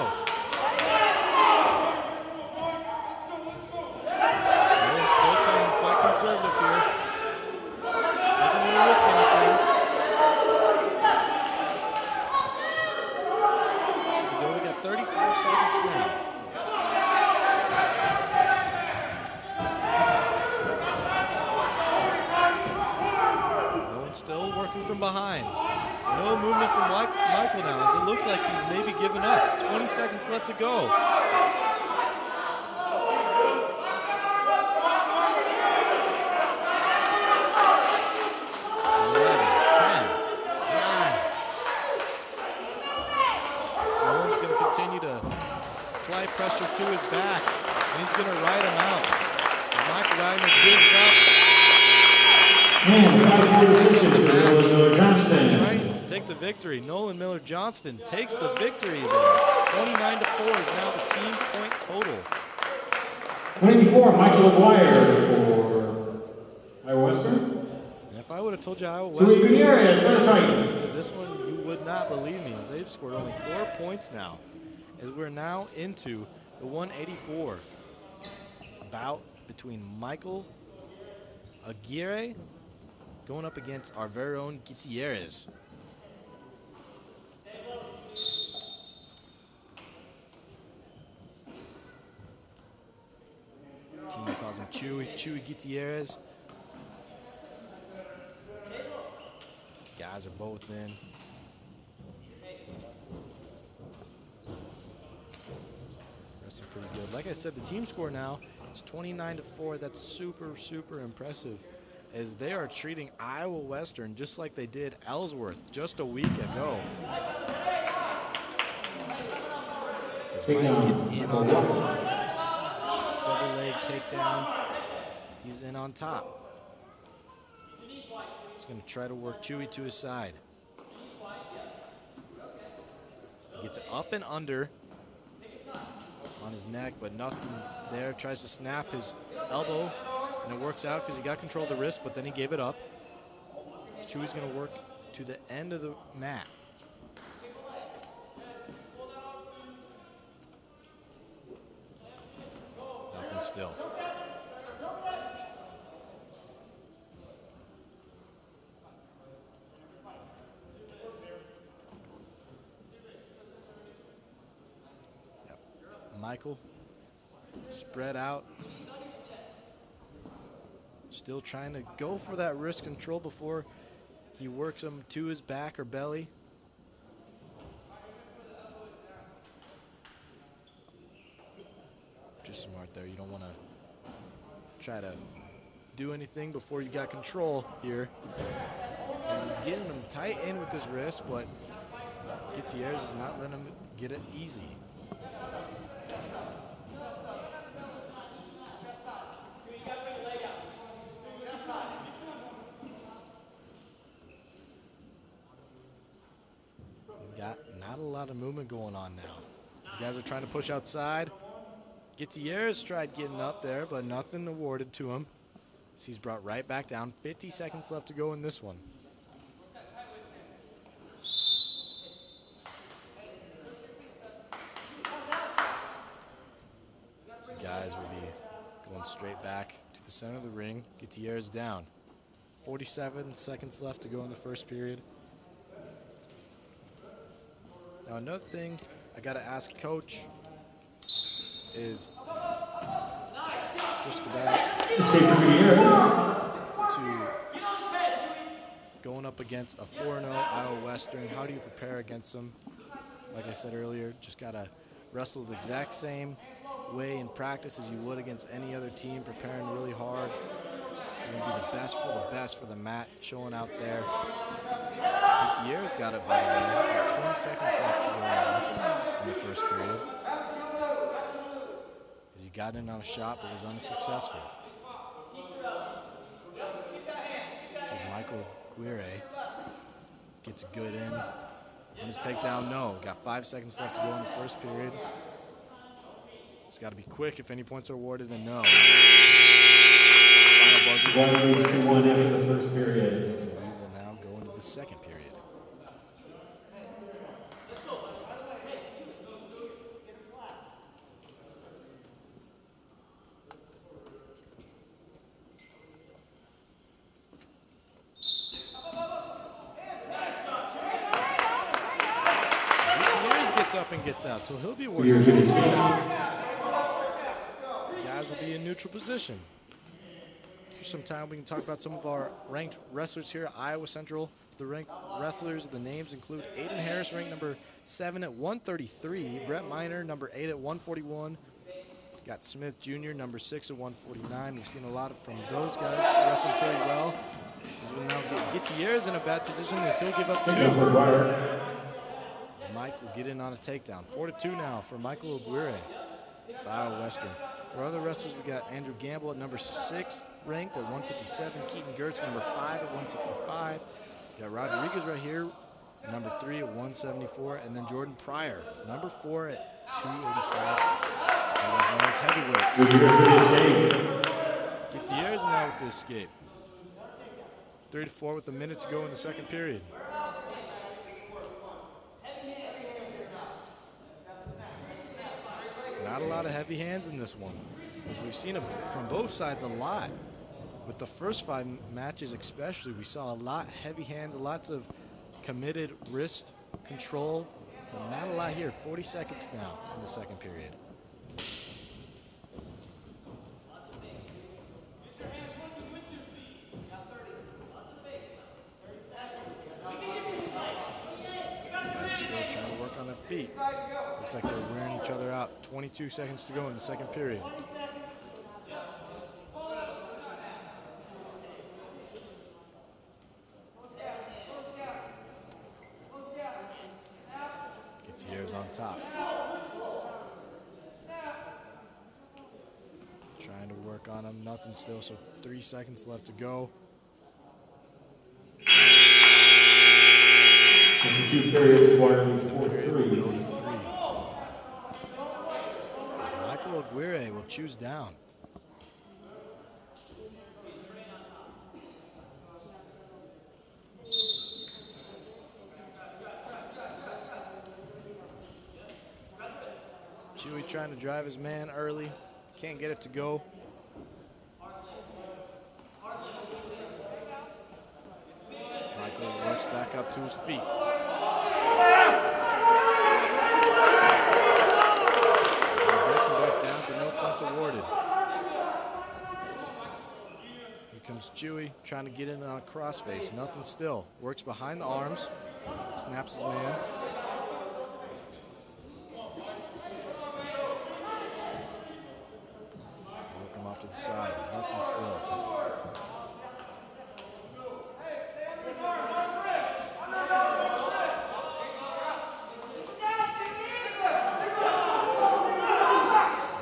Nolan's still playing quite conservative here. Doesn't want to risk anything. We got 35 seconds now. Nolan's still working from behind. No movement from Michael now, as it looks like he's maybe given up. 20 seconds left to go. 11, 10, 9. So Nolan's going to continue to apply pressure to his back, and he's going to ride him out. And Michael Wagner gives up. Tritons take the victory. Nolan Miller-Johnston takes the victory there. 29-4 is now the team point total. 24, Michael Aquirre for Iowa Western. And if I would have told you Iowa Western Gutierrez for the Tritons. to this one, you would not believe me, as they've scored only 4 points now. As we're now into the 184 bout between Michael Aguirre going up against our very own Gutierrez. Team calls him Chewy Gutierrez. Guys are both in. Wrestling pretty good. Like I said, the team score now is 29-4. That's super, super impressive, as they are treating Iowa Western just like they did Ellsworth just a week ago. As Mike gets in on that double leg takedown, he's in on top. He's going to try to work Chewy to his side. He gets up and under on his neck, but nothing there. Tries to snap his elbow, and it works out because he got control of the wrist, but then he gave it up. Chewy's going to work to the end of the mat. Nothing still. Yep. Michael spread out. Still trying to go for that wrist control before he works him to his back or belly. Just smart there. You don't want to try to do anything before you got control here. He's getting him tight in with his wrist, but Gutierrez is not letting him get it easy. Not a lot of movement going on now. These guys are trying to push outside. Gutierrez tried getting up there, but nothing awarded to him. So he's brought right back down. 50 seconds left to go in this one. These guys will be going straight back to the center of the ring. Gutierrez down. 47 seconds left to go in the first period. Now another thing I gotta ask Coach is just about Escape from Gutierrez. to going up against a 4-0 Iowa Western. How do you prepare against them? Like I said earlier, just gotta wrestle the exact same way in practice as you would against any other team, preparing really hard. You're gonna be the best for the mat, showing out there. Gutierrez got it, by the way. Got 20 seconds left to go in the first period. As he got in on a shot, but was unsuccessful. So Michael Aquirre gets a good in. On his takedown, no. Got 5 seconds left to go in the first period. It's got to be quick. If any points are awarded, then no. Final buzzer. 2-1 after the first period. We will now go into the second period. Gutierrez gets up and gets out, so he'll be working. Gutierrez Guys will be in neutral position. Here's some time we can talk about some of our ranked wrestlers here at Iowa Central. The ranked wrestlers, the names include Aiden Harris, ranked number 7 at 133. Brett Miner, number 8 at 141. Got Smith Jr., number 6 at 149. We've seen a lot from those guys wrestling pretty well. As we now get Gutierrez in a bad position as he'll give up 2. As Mike will get in on a takedown. 4-2 now for Michael Aguirre, Iowa Western. For other wrestlers, we got Andrew Gamble at number 6, ranked at 157. Keaton Gertz, number 5 at 165. We got Rodriguez right here, number 3 at 174. And then Jordan Pryor, number 4 at 285. That was heavyweight. Gutierrez now with the escape. 3-4 with a minute to go in the second period. Not a lot of heavy hands in this one, as we've seen from both sides a lot. With the first 5 matches especially, we saw a lot heavy hands, lots of committed wrist control, but not a lot here. 40 seconds now in the second period. Guys still trying to work on their feet. Looks like they're wearing each other out. 22 seconds to go in the second period. Gutierrez on top. Trying to work on him. Nothing still, so 3 seconds left to go. 2 periods, quarter 4-3. Michael Aguirre will choose down. Chewy trying to drive his man early. Can't get it to go. Michael works back up to his feet. Breaks him back down, but no points awarded. Here comes Chewy trying to get in on a crossface. Nothing still. Works behind the arms. Snaps his man. Work him off to the side. Nothing still.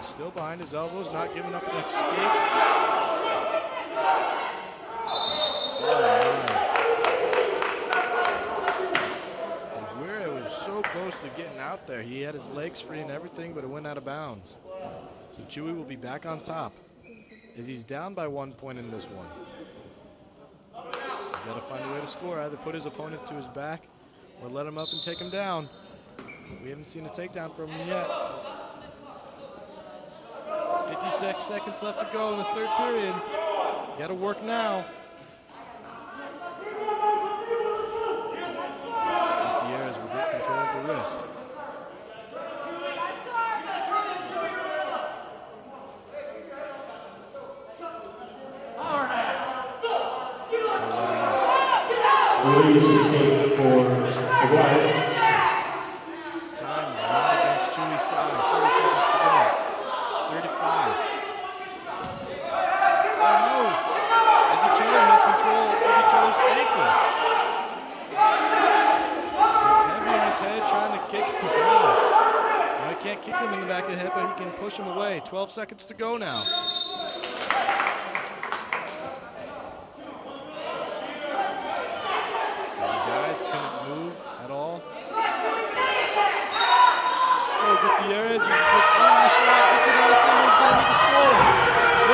Still behind his elbows, not giving up an escape. Aguirre was so close to getting out there. He had his legs free and everything, but it went out of bounds. So Chewy will be back on top as he's down by 1 point in this one. He's got to find a way to score. Either put his opponent to his back or let him up and take him down. We haven't seen a takedown from him yet. 56 seconds left to go in the third period. You got to work now. Gutierrez will get control of the wrist. release escape for Aguirre. Time is not against Chewy's side. 30 seconds to go. 35. Oh no! As each other has control of each other's ankle. He's heavy on his head trying to kick him down. Now he can't kick him in the back of the head, but he can push him away. 12 seconds to go now. Couldn't move at all. Let's go, Gutierrez. He gets on the shot, gets it out of center. He's going to make the score.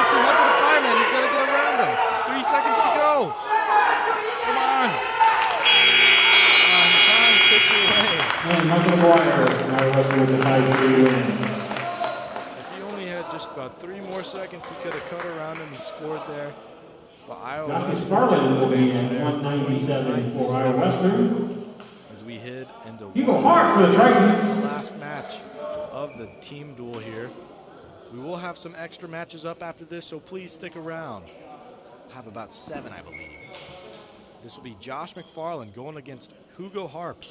Lifts him up with a fireman. He's got to get around him. 3 seconds to go. Come on. Time kicks away. And Michael Aguirre, now Western with a 5-3 win. If he only had just about 3 more seconds, he could have cut around him and scored there. But Iowa Josh Western McFarland will be at 197 for Iowa Western. as we head into Hugo Hart for the Tritons. last match of the team duel here. We will have some extra matches up after this, so please stick around. Have about 7, I believe. This will be Josh McFarland going against Hugo Harp.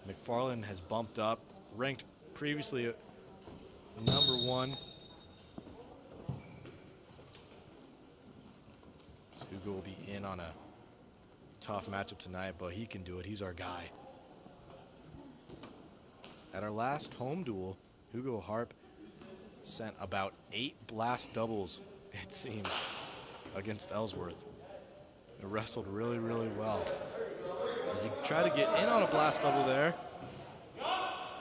McFarland has bumped up, ranked previously at #1. Hugo will be in on a tough matchup tonight, but he can do it. He's our guy. At our last home duel, Hugo Harp sent about 8 blast doubles, it seemed, against Ellsworth. He wrestled really, really well. As he tried to get in on a blast double there,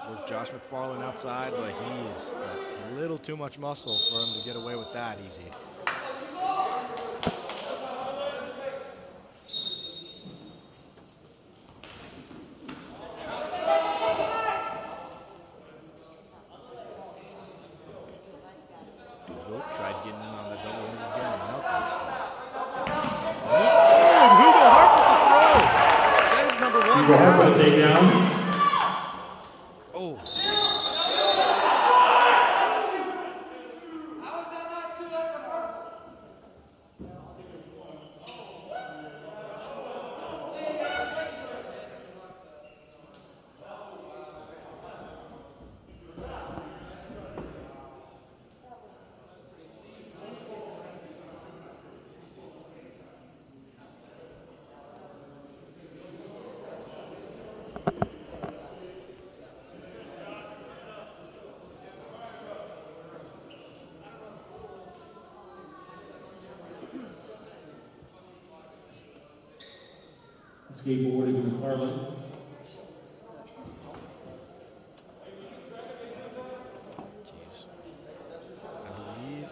with Josh McFarland outside, but he is got a little too much muscle for him to get away with that easy. Tried getting in on the double again. Nothing still. Oh, Hugo Harp with the throw. Sends #1 Hugo Hart with a takedown. Oh. Skateboarding to McFarland. Jeez. I believe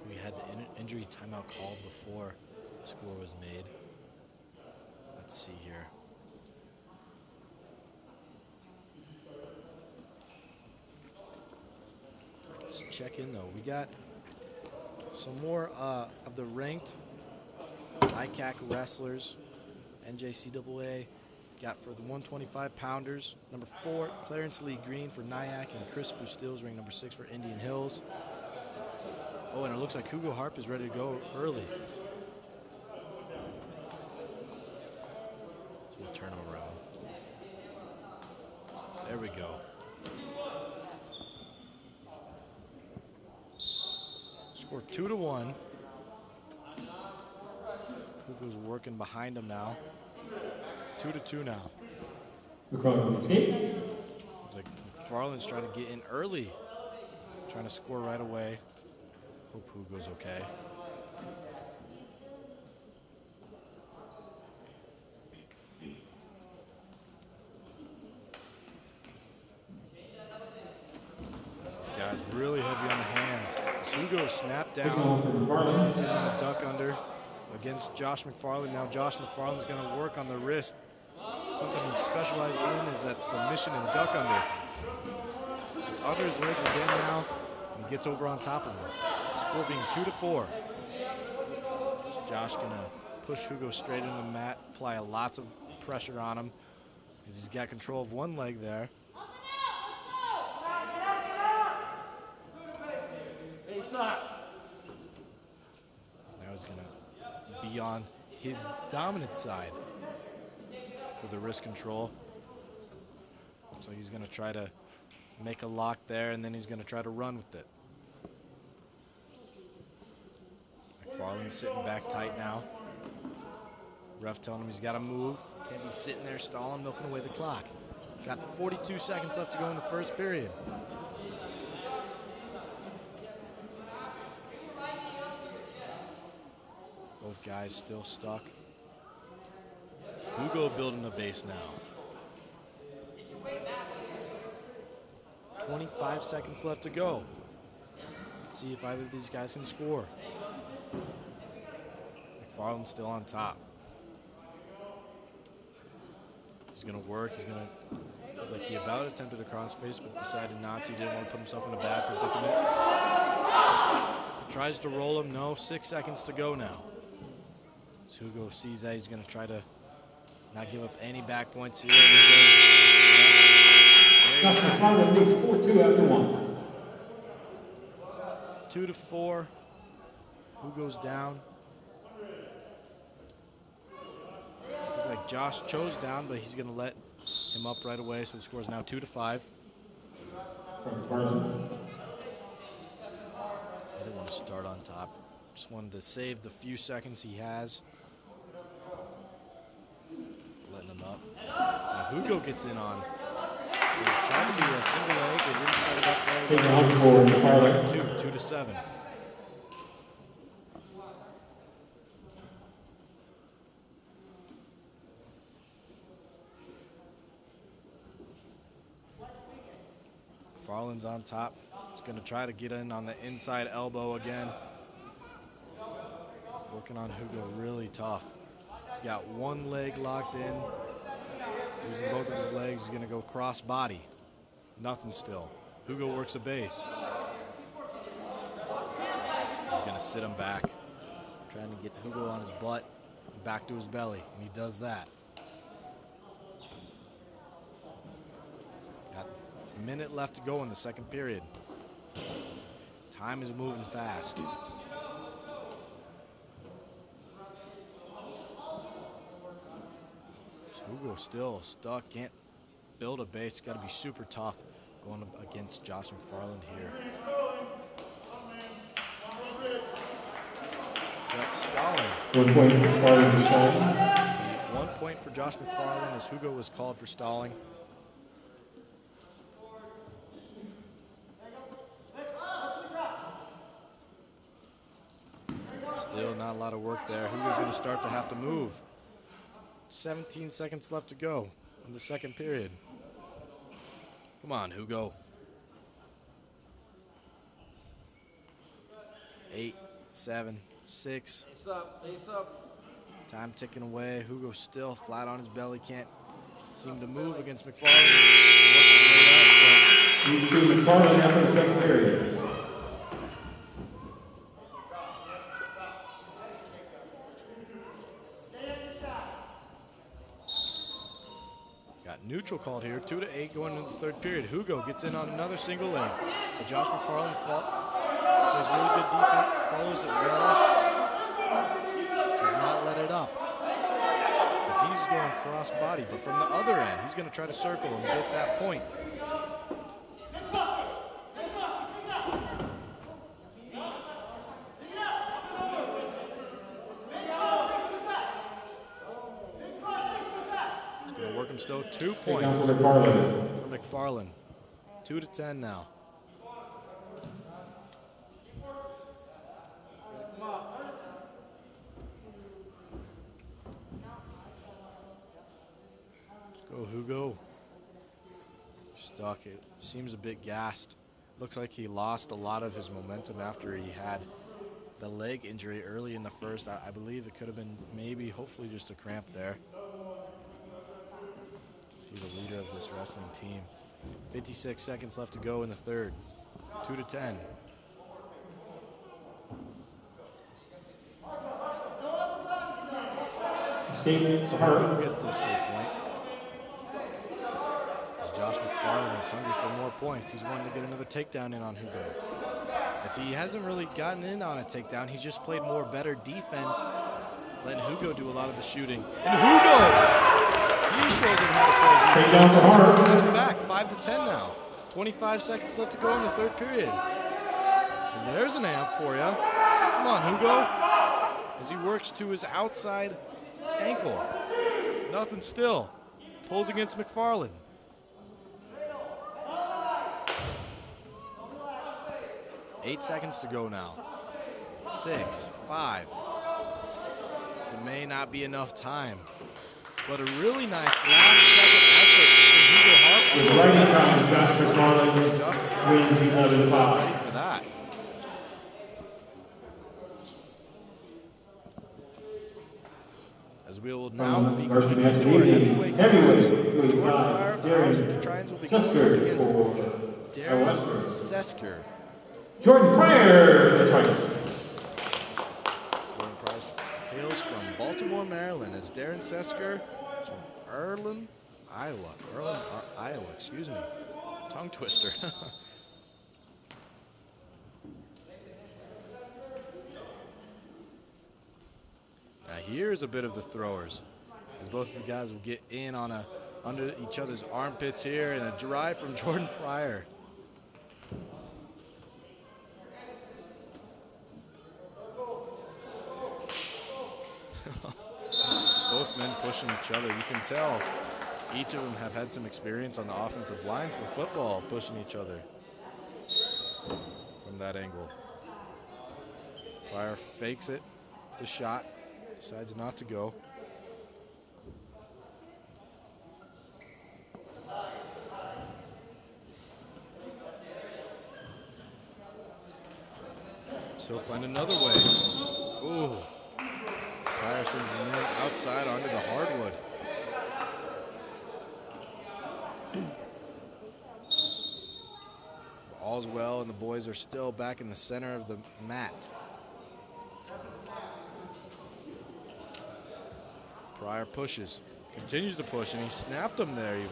we had the injury timeout called before the score was made. Let's see here. Let's check in though. We got some more of the ranked ICAC wrestlers, NJCAA, got for the 125-pounders, #4, Clarence Lee Green for Nyack, and Chris Bustills, ring #6 for Indian Hills. Oh, and it looks like Hugo Harp is ready to go early. So we'll turn him around. There we go. Score 2-1. Hugo's working behind him now. 2-2 now. McFarland with escape. Looks like McFarland's trying to get in early. Trying to score right away. Hope Hugo's okay. Guys, really heavy on the hands. As Hugo snapped down. Gets in on a duck under against Josh McFarland. Now Josh McFarland's going to work on the wrist. Something he specializes in is that submission and duck under. It's under his legs again now. And he gets over on top of him. Score being 2-4. So Josh going to push Hugo straight into the mat, apply lots of pressure on him. He's got control of one leg there. be on his dominant side for the wrist control. Looks like he's going to try to make a lock there, and then he's going to try to run with it. McFarland's sitting back tight now. Ref telling him he's got to move. Can't be sitting there stalling, milking away the clock. Got 42 seconds left to go in the first period. Both guys still stuck. Hugo building the base now. 25 seconds left to go. Let's see if either of these guys can score. McFarland's still on top. He's going to work. He's going to look like he about attempted a crossface, but decided not to. He didn't want to put himself in a bad predicament. Tries to roll him. No, 6 seconds to go now. As Hugo sees that, he's going to try to not give up any back points here. Josh McFarland leads 4-2 after 1. 2-4. Hugo's down. Looks like Josh chose down, but he's going to let him up right away, so the score is now 2-5. I didn't want to start on top. Just wanted to save the few seconds he has. Letting him up. Now Hugo gets in on. Trying to be a single leg. They didn't set it up very well. 2-7. Farland's on top. He's going to try to get in on the inside elbow again. Working on Hugo really tough. He's got one leg locked in. Using both of his legs, he's going to go cross body. Nothing still. Hugo works a base. He's going to sit him back. Trying to get Hugo on his butt and back to his belly, and he does that. Got a minute left to go in the second period. Time is moving fast. Hugo still stuck, can't build a base. Got to be super tough going against Josh McFarland here. Got stalling. 1 point for McFarland for stalling. 1 point for Josh McFarland as Hugo was called for stalling. Still not a lot of work there. Hugo's going to start to have to move. 17 seconds left to go in the second period. Come on, Hugo. 8, 7, 6. Ace up, ace up. Time ticking away. Hugo still flat on his belly. Can't seem to move against McFarland. You two McFarland after the second period. Neutral called here, 2-8 going into the third period. Hugo gets in on another single leg. But Josh McFarland plays really good defense, follows it well, does not let it up. As he's going cross body, but from the other end, he's going to try to circle and get that point. Still 2 points for McFarland. 2-10 now. Let's go, Hugo. Stuck. It seems a bit gassed. Looks like he lost a lot of his momentum after he had the leg injury early in the first. I believe it could have been maybe, hopefully, just a cramp there. He's the leader of this wrestling team. 56 seconds left to go in the third. 2-10. Escape So Hart. we'll get the escape point. As Josh McFarland is hungry for more points. He's wanting to get another takedown in on Hugo. As he hasn't really gotten in on a takedown. He's just played more better defense letting Hugo do a lot of the shooting. And Hugo, he shows him how to play. Take down for Hart. He's back, 5-10 now. 25 seconds left to go in the third period. And there's an amp for you. Come on, Hugo. As he works to his outside ankle. Nothing still. Pulls against McFarland. Eight seconds to go now. 6, 5. So it may not be enough time. But a really nice last-second effort from Hugo Hart. With right in time, Josh McFarland wins 11-5. Ready for that. As we will now be First going match of the into our evening, heavyweight heavyweight, Jordan Pryor of the House of Tritons will be going Sesker against for Darren Western. Sesker. Jordan Pryor for the Tritons. Jordan Pryor hails from Baltimore, Maryland, as Darren Sesker is from Iowa, excuse me. Tongue twister. Now here's a bit of the throwers, as both of the guys will get in on under each other's armpits here, and a drive from Jordan Pryor. Both men pushing each other. You can tell each of them have had some experience on the offensive line for football, pushing each other from that angle. Pryor fakes it, the shot, decides not to go. So he'll find another way. Ooh. Pryor sends the man outside onto the hardwood. All's well, and the boys are still back in the center of the mat. Pryor pushes, continues to push, and he snapped him there even.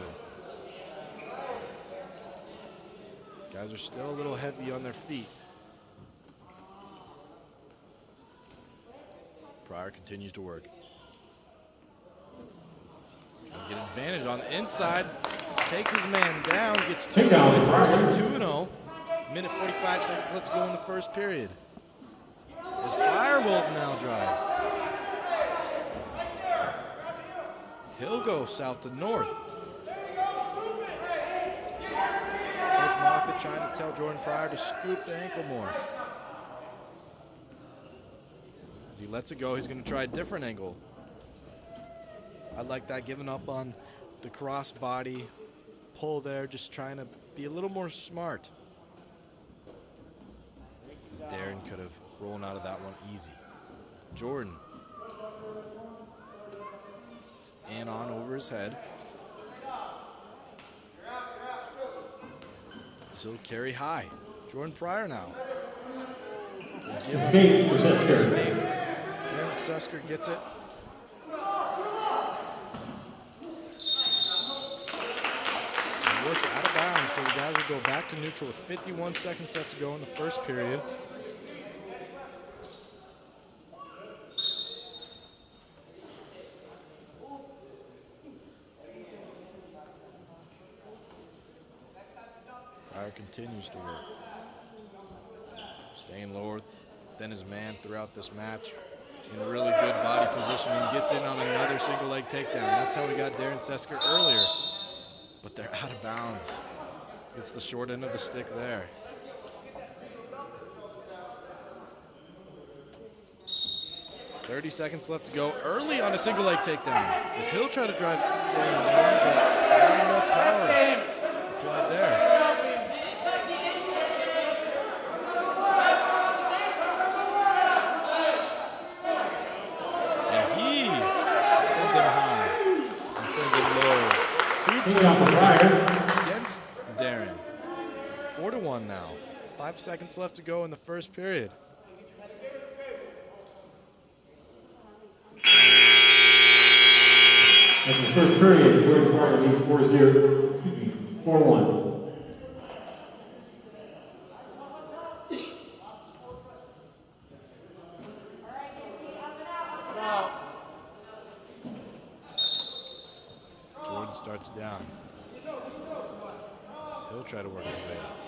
Guys are still a little heavy on their feet. Pryor continues to work. Trying to get advantage on the inside. Takes his man down, gets 2 points, 2-0. Minute 45 seconds left to go in the first period. As Pryor will now drive. He'll go south to north. Coach Moffitt trying to tell Jordan Pryor to scoop the ankle more. As he lets it go, he's going to try a different angle. I like that, giving up on the cross body pull there, just trying to be a little more smart. Darren could have rolled out of that one easy. Jordan. And on over his head. So carry high. Jordan Pryor now. Escape for Sesker. Darren Sesker gets it. He works out of bounds, so the guys will go back to neutral with 51 seconds left to go in the first period. Pryor continues to work. Staying lower than his man throughout this match. In a really good body positioning, gets in on another single leg takedown. That's how we got Darren Sesker earlier. But they're out of bounds. Gets the short end of the stick there. .30 seconds left to go. Early on a single leg takedown. As he'll try to drive Darren down, but not enough power applied there. Against Darren. 4-1 now. 5 seconds left to go in the first period. At the first period, Jordan Pryor leads 4-1. down. So he'll try to work his way up.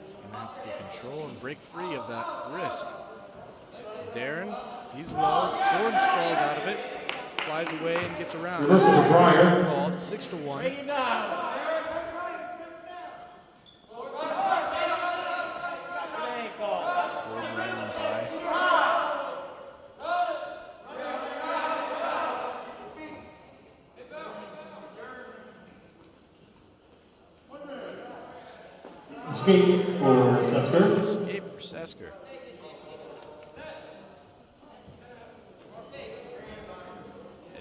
He's going to have to get control and break free of that wrist. Darren, he's low. Jordan scrolls out of it, flies away and gets around. Reversal to Pryor. Called 6-1. Jordan right on by. Escape for Sesker. Escape for Sesker.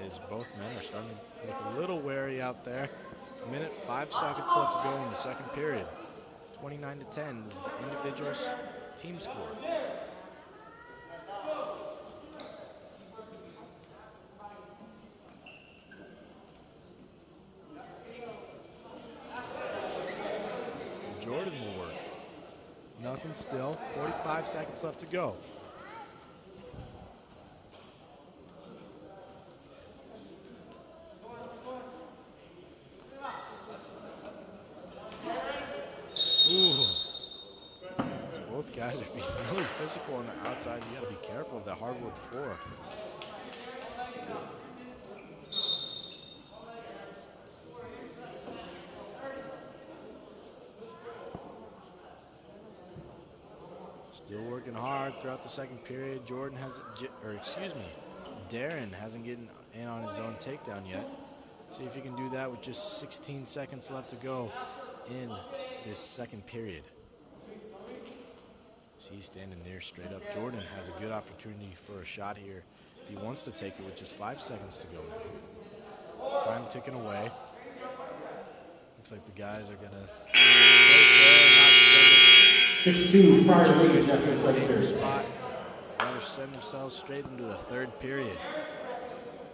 As both men are starting to look a little wary out there. A minute, 5 seconds left to go in the second period. 29-10 is the individual's team score. Jordan will work. Nothing still. 45 seconds left to go. Ooh. Both guys are being really physical on the outside. You got to be careful of that hardwood floor. Still working hard throughout the second period. Jordan hasn't, Darren hasn't gotten in on his own takedown yet. See if he can do that with just 16 seconds left to go in this second period. See, he's standing near straight up. Jordan has a good opportunity for a shot here if he wants to take it with just 5 seconds to go now. Time ticking away. Looks like the guys are gonna not send it. 6-2 Pryor leads after the second period. Spot. They'll send themselves straight into the third period.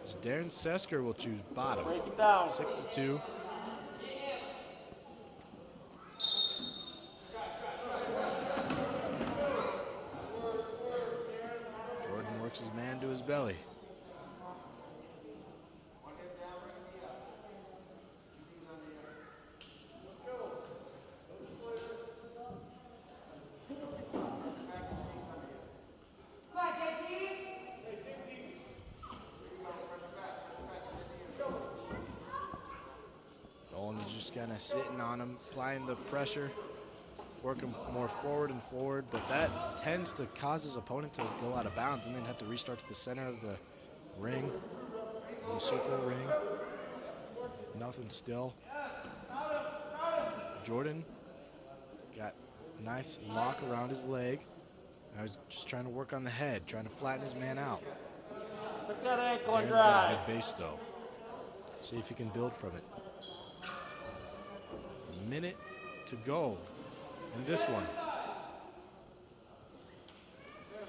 As Darren Sesker will choose bottom. 6-2. Jordan works his man to his belly. Kind of sitting on him, applying the pressure, working more forward and forward, but that tends to cause his opponent to go out of bounds and then have to restart to the center of the ring, the circle ring. Nothing still. Jordan got a nice lock around his leg. I was just trying to work on the head, trying to flatten his man out. Darren's got a good base though. See if he can build from it. Minute to go in this one.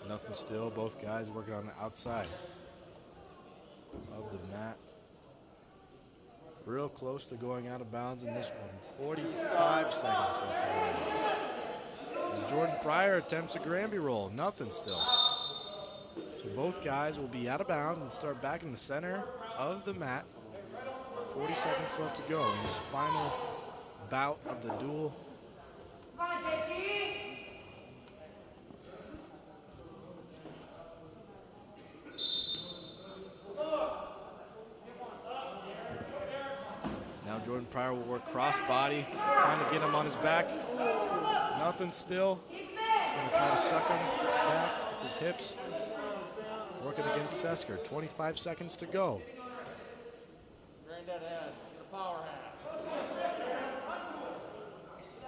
Nothing still. Both guys working on the outside of the mat. Real close to going out of bounds in this one. 45 seconds left to go. As Jordan Pryor attempts a Granby roll. Nothing still. So both guys will be out of bounds and start back in the center of the mat. 40 seconds left to go in this final bout of the duel. Now Jordan Pryor will work cross-body, trying to get him on his back. Nothing still. Gonna try to suck him back with his hips. Working against Sesker. 25 seconds to go.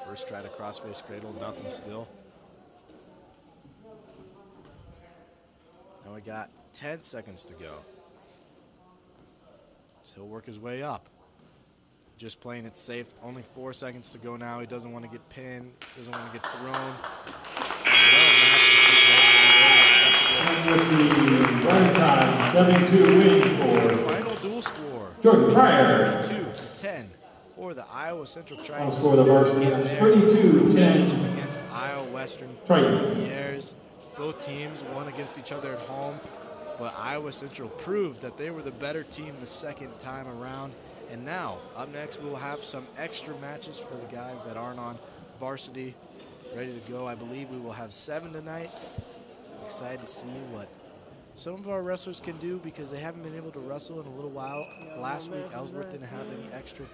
First try to crossface cradle, nothing still. Now we got 10 seconds to go. So he'll work his way up. Just playing it safe, only 4 seconds to go now. He doesn't want to get pinned, doesn't want to get thrown. Running time, 7-2 win for final duel score. Jordan Pryor. 32-10 for the Iowa Central Tritons. Score the varsity is 32-10 against Iowa Western Tritons. Gutierrez. Both teams won against each other at home. but Iowa Central proved that they were the better team the second time around. And now, up next, we'll have some extra matches for the guys that aren't on varsity ready to go. I believe we will have 7 tonight. Excited to see what some of our wrestlers can do because they haven't been able to wrestle in a little while. Last week, Ellsworth didn't have any extra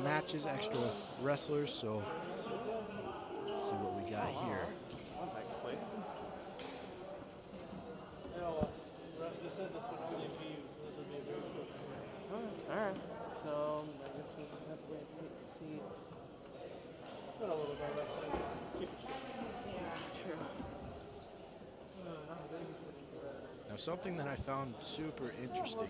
matches, extra wrestlers, so let's see what we got here. All right. So I guess we'll just have to wait and see. Got a little bit left. Keep it short. Yeah, sure. Now, something that I found super interesting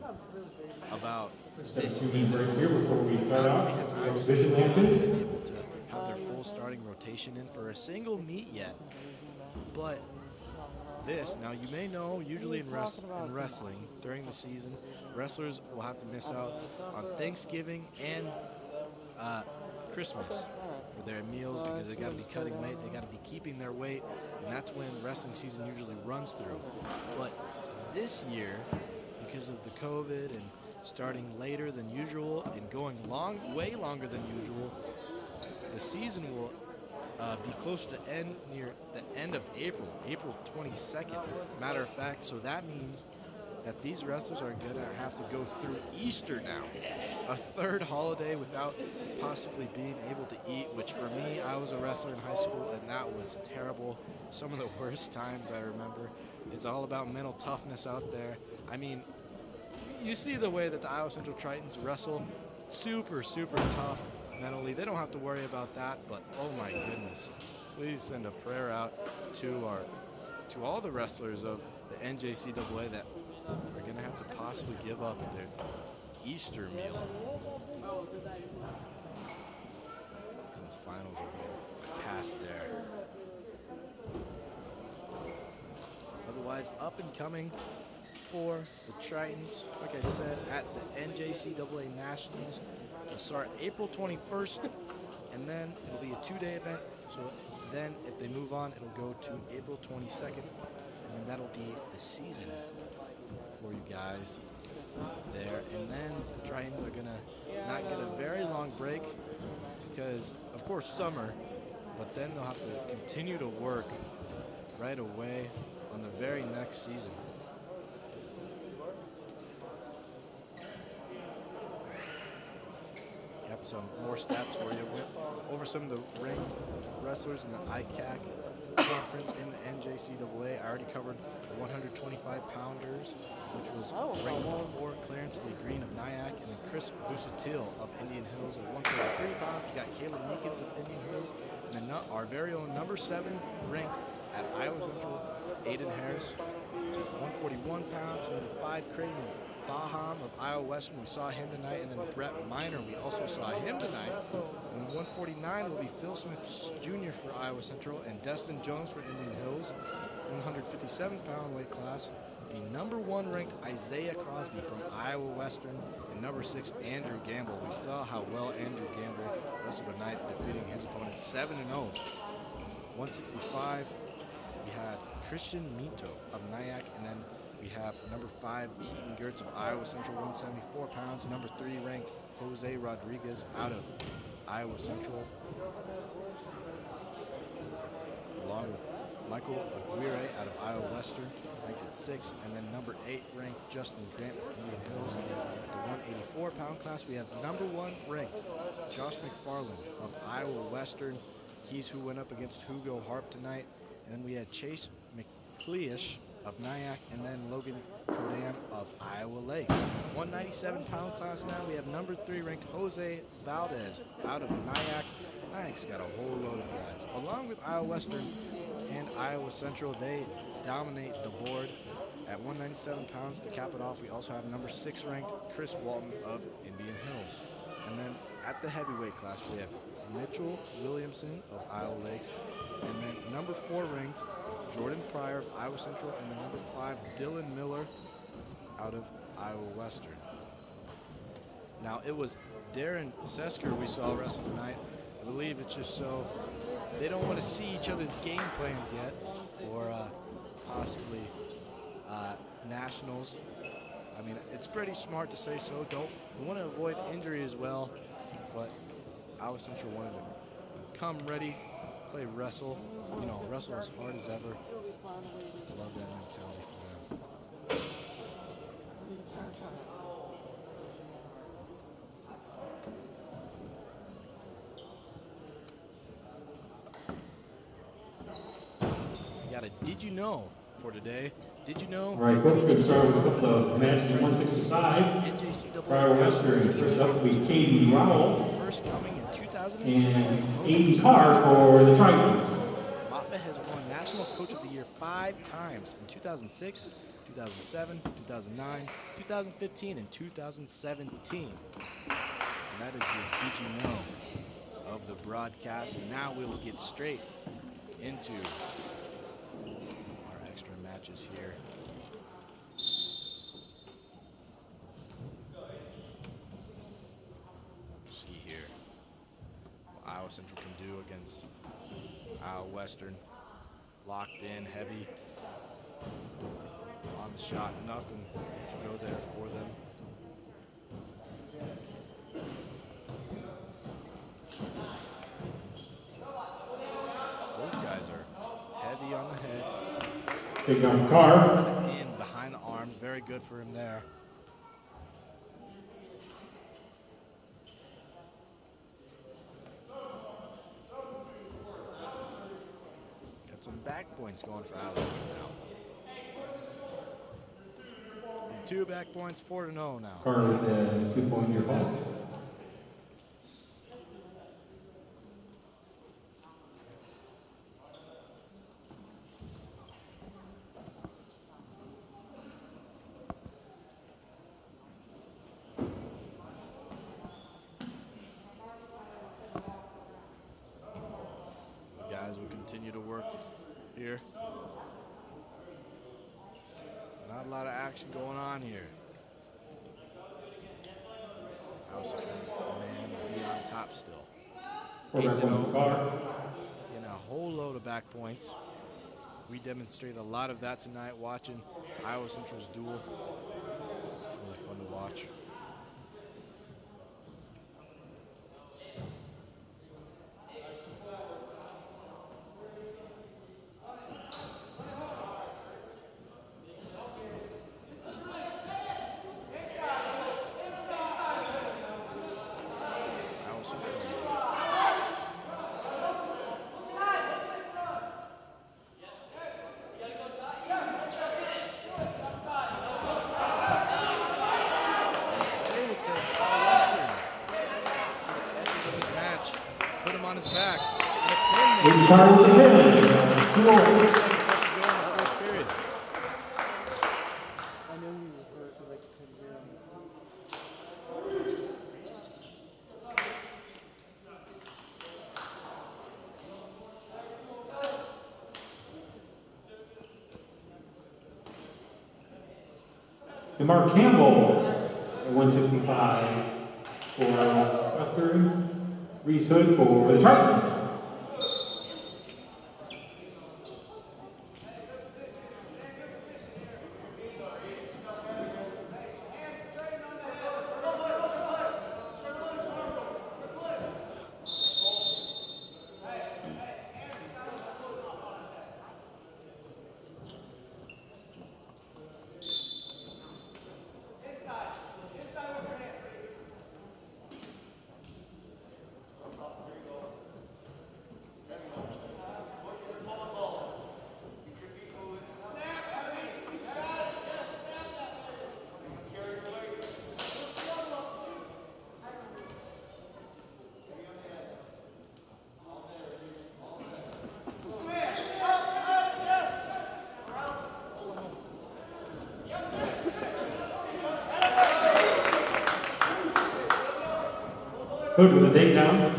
about this This season, right here before we start not off only has the Iowa exhibition Central not matches. been able to have their full starting rotation in for a single meet yet, but this, now you may know, usually in wrestling during the season, wrestlers will have to miss out on Thanksgiving and Christmas for their meals because they got to be cutting weight, they got to be keeping their weight, and that's when wrestling season usually runs through. But this year, because of the COVID and starting later than usual and going way longer than usual, the season will be close to end near the end of April 22nd. Matter of fact, so that means that these wrestlers are going to have to go through Easter now, a third holiday without possibly being able to eat, which for me, I was a wrestler in high school, and that was terrible. Some of the worst times I remember. It's all about mental toughness out there. I mean, you see the way that the Iowa Central Tritons wrestle, super, super tough mentally. They don't have to worry about that, but oh my goodness. Please send a prayer out to all the wrestlers of the NJCAA that are going to have to possibly give up their Easter meal since finals are past there. Otherwise, up and coming for the Tritons, like I said, at the NJCAA Nationals. It'll start April 21st, and then it'll be a 2-day event. So then, if they move on, it'll go to April 22nd, and then that'll be the season for you guys there. And then the Tritons are gonna not get a very long break because, of course, summer, but then they'll have to continue to work right away on the very next season. Got some more stats for you. Went over some of the ranked wrestlers in the ICAC conference in the NJCAA. I already covered the 125-pounders, which was ranked before Clarence Lee Green of Nyack, and then Chris Busutil of Indian Hills at 133 pounds. We got Caleb Meekins of Indian Hills, and then our very own number 7 ranked at Iowa Central, Aiden Harris, 141 pounds. Number 5, Creighton Baham of Iowa Western, we saw him tonight, and then Brett Miner, we also saw him tonight. And then 149 will be Phil Smith Jr. for Iowa Central, and Destin Jones for Indian Hills. 157-pound weight class, the number 1 ranked Isaiah Crosby from Iowa Western, and number 6, Andrew Gamble. We saw how well Andrew Gamble wrestled tonight, defeating his opponent 7-0. 165, we had Christian Mito of Nyack, and then we have number 5, Keaton Gertz of Iowa Central, 174 pounds. Number 3 ranked Jose Rodriguez out of Iowa Central, along with Michael Aguirre out of Iowa Western, ranked at 6. And then number 8 ranked Justin Grant of Indian Hills. At the 184-pound class, we have number 1 ranked Josh McFarland of Iowa Western. He's who went up against Hugo Harp tonight. And then we had Chase McLeish of Nyack, and then Logan Kodam of Iowa Lakes. 197-pound class now, we have number 3 ranked Jose Valdez out of Nyack. Nyack's got a whole load of guys. Along with Iowa Western and Iowa Central, they dominate the board. At 197 pounds to cap it off, we also have number 6 ranked Chris Walton of Indian Hills. And then at the heavyweight class, we have Mitchell Williamson of Iowa Lakes, and then number 4 ranked Jordan Pryor of Iowa Central, and then number 5, Dylan Miller out of Iowa Western. Now, it was Darren Sesker we saw wrestle tonight. I believe it's just so they don't want to see each other's game plans yet, or possibly nationals. I mean, it's pretty smart to say so. We want to avoid injury as well, but Iowa Central wanted to come ready, play wrestle, wrestle as hard as ever. I love that mentality for them. We got a Did You Know for today. Did you know? All right, folks, we're going to start with a couple of matches. 165. Iowa Western. First up will be Katie Rowell. First coming in 2006. And 80 Carr for the Tritons. Moffitt has won National Coach of the Year 5 times in 2006, 2007, 2009, 2015, and 2017. And that is your Did You Know of the broadcast. And now we will get straight into our extra matches here. See here what Iowa Central can do against Iowa Western. Locked in, heavy on the shot, nothing to go there for them. Both guys are heavy on the head. Take off Carr. In behind the arms, very good for him there. Got some back points going for Iowa Central now. And 2 back points, 4-0 now. Carr with a 2-point near fall. Guys will continue to work here. Not a lot of action going on here. Iowa Central's man will be on top still. 8-0. Getting a whole load of back points. We demonstrate a lot of that tonight watching Iowa Central's duel. Really fun to watch. Carr with the pin. 2-0. And Mark Campbell at 165 for Western. Reese Hood for the Tritons. Hood with a takedown.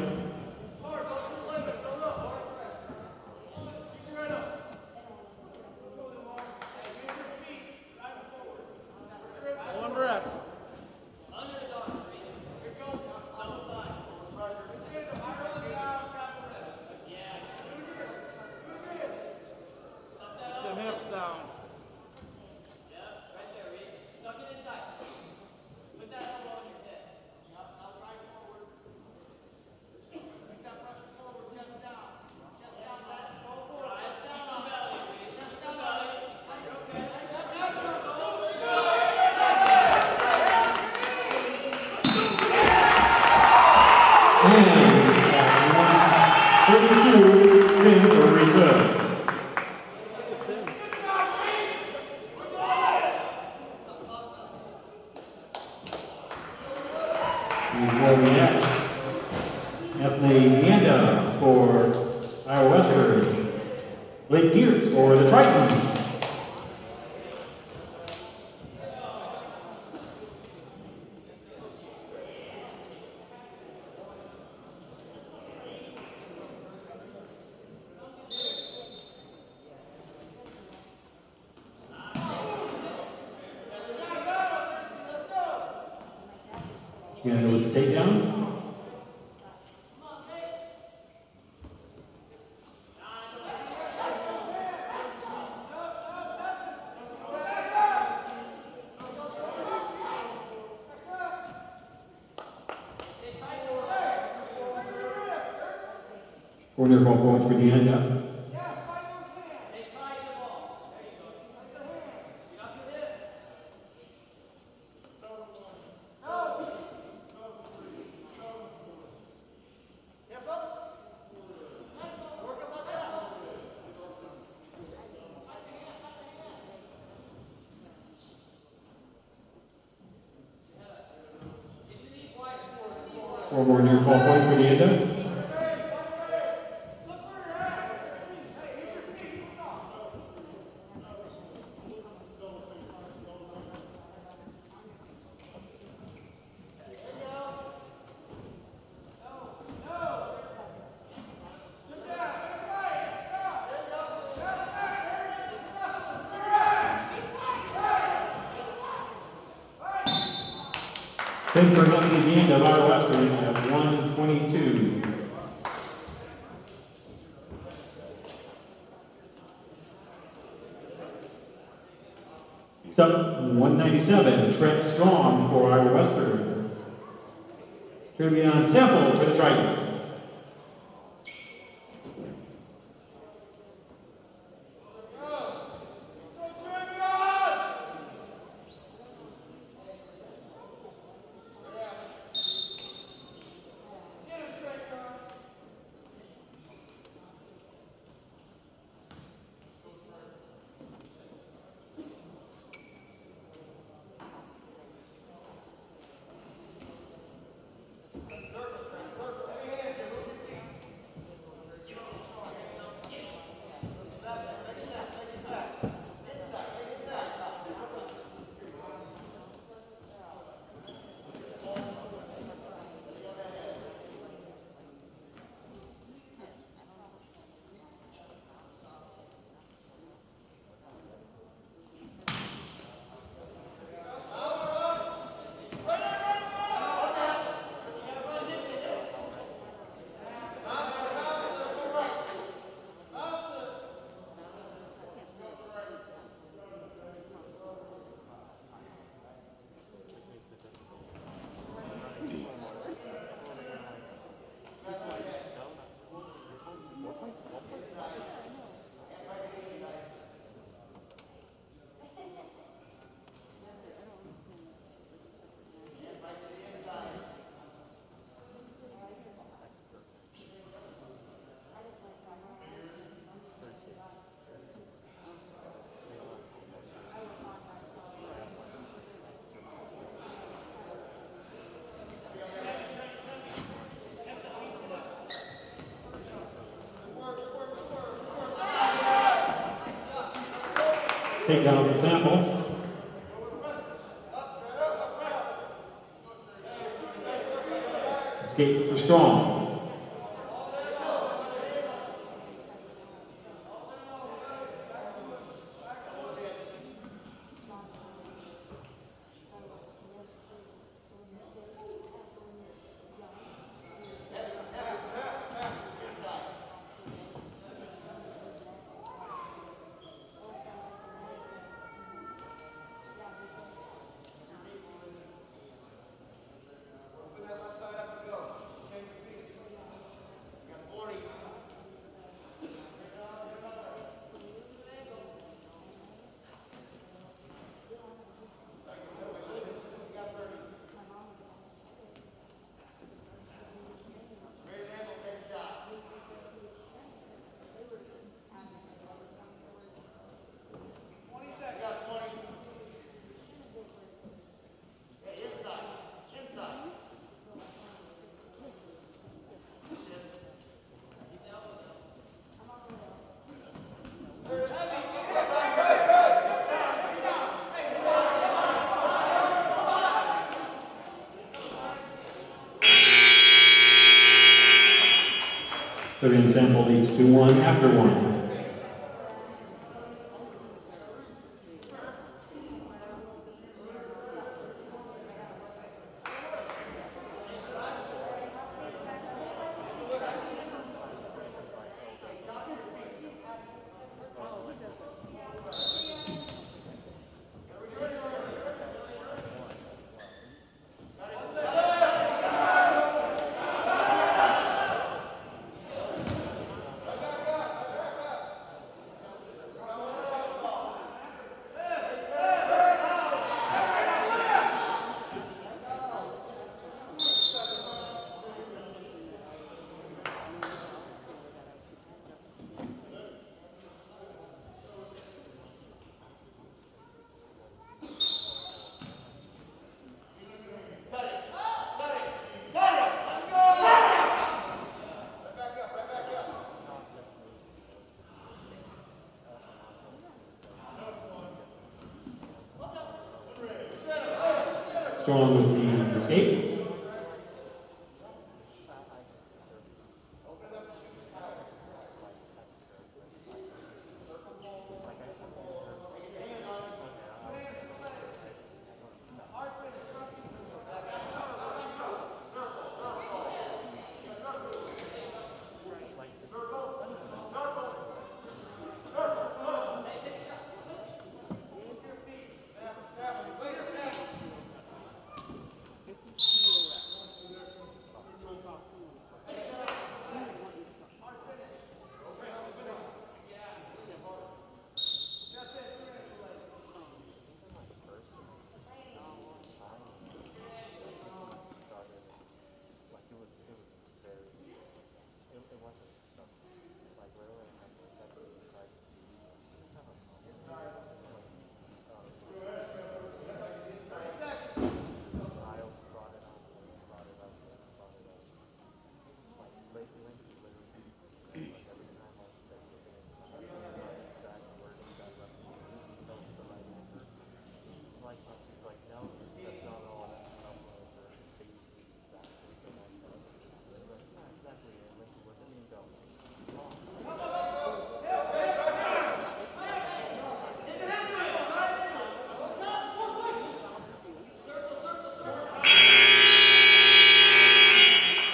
Before we ask Anthony Ganda for Iowa Western, Blake Geertz for the Tritons. Ganda with the takedown. Corner 4 points for Ganda. Four more near fall points for Ganda. Then for nothing again of our Western at 122. He's up 197. Trent Strong for Iowa Western. Trevion Sample for the Tritons. Takedown for Sample. Escape for Strong. Civilian sample leads 2-1 after 1. Strong with the escape.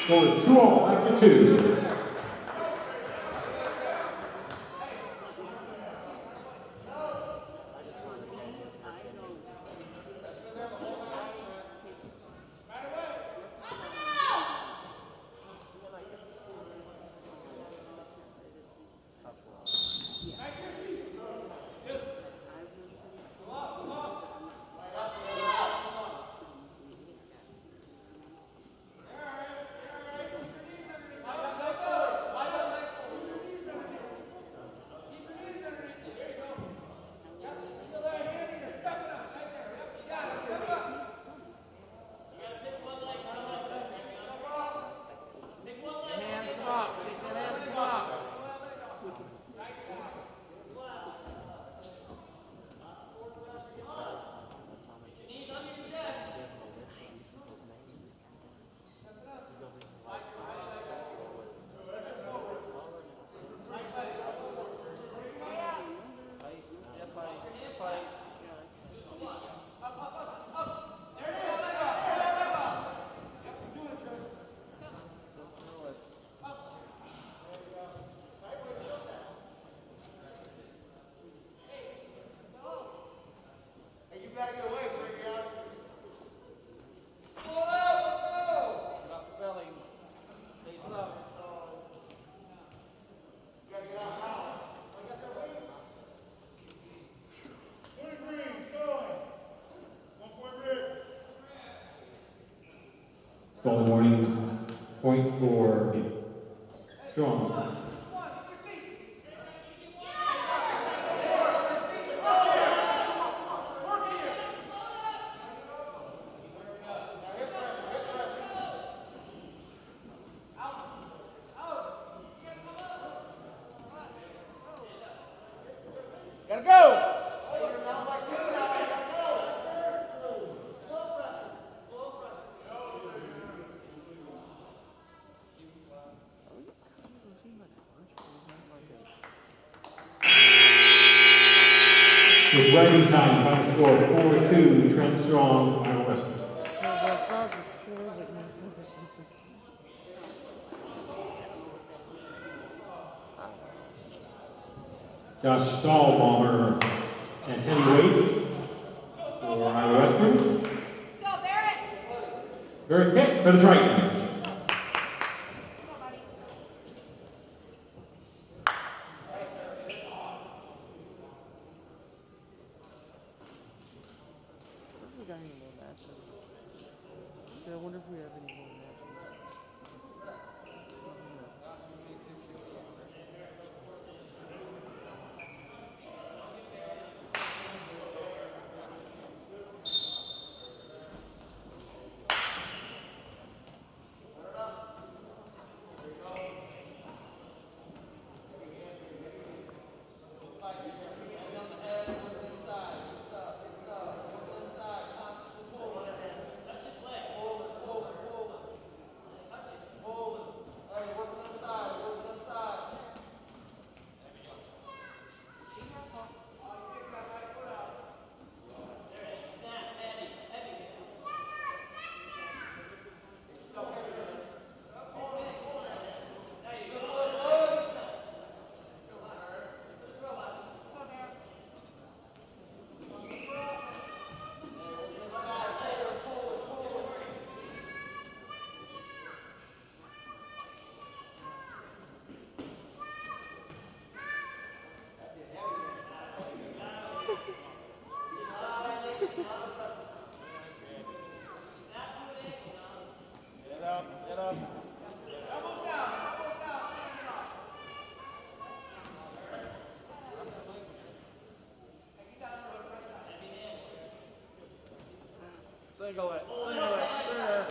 Score is 2-all after 2. Stolen warning, point for Strong. Gotta go! writing time, final score 4-2, Trent Strong from Iowa Western. Josh Stahlbaumer and heavyweight for Iowa Western. Go, Barrett! Barrett Pitt for the Tritons. We got any more matches? Yeah, I wonder if we have any more matches. Single it. There.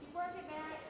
Keep working, Barrett.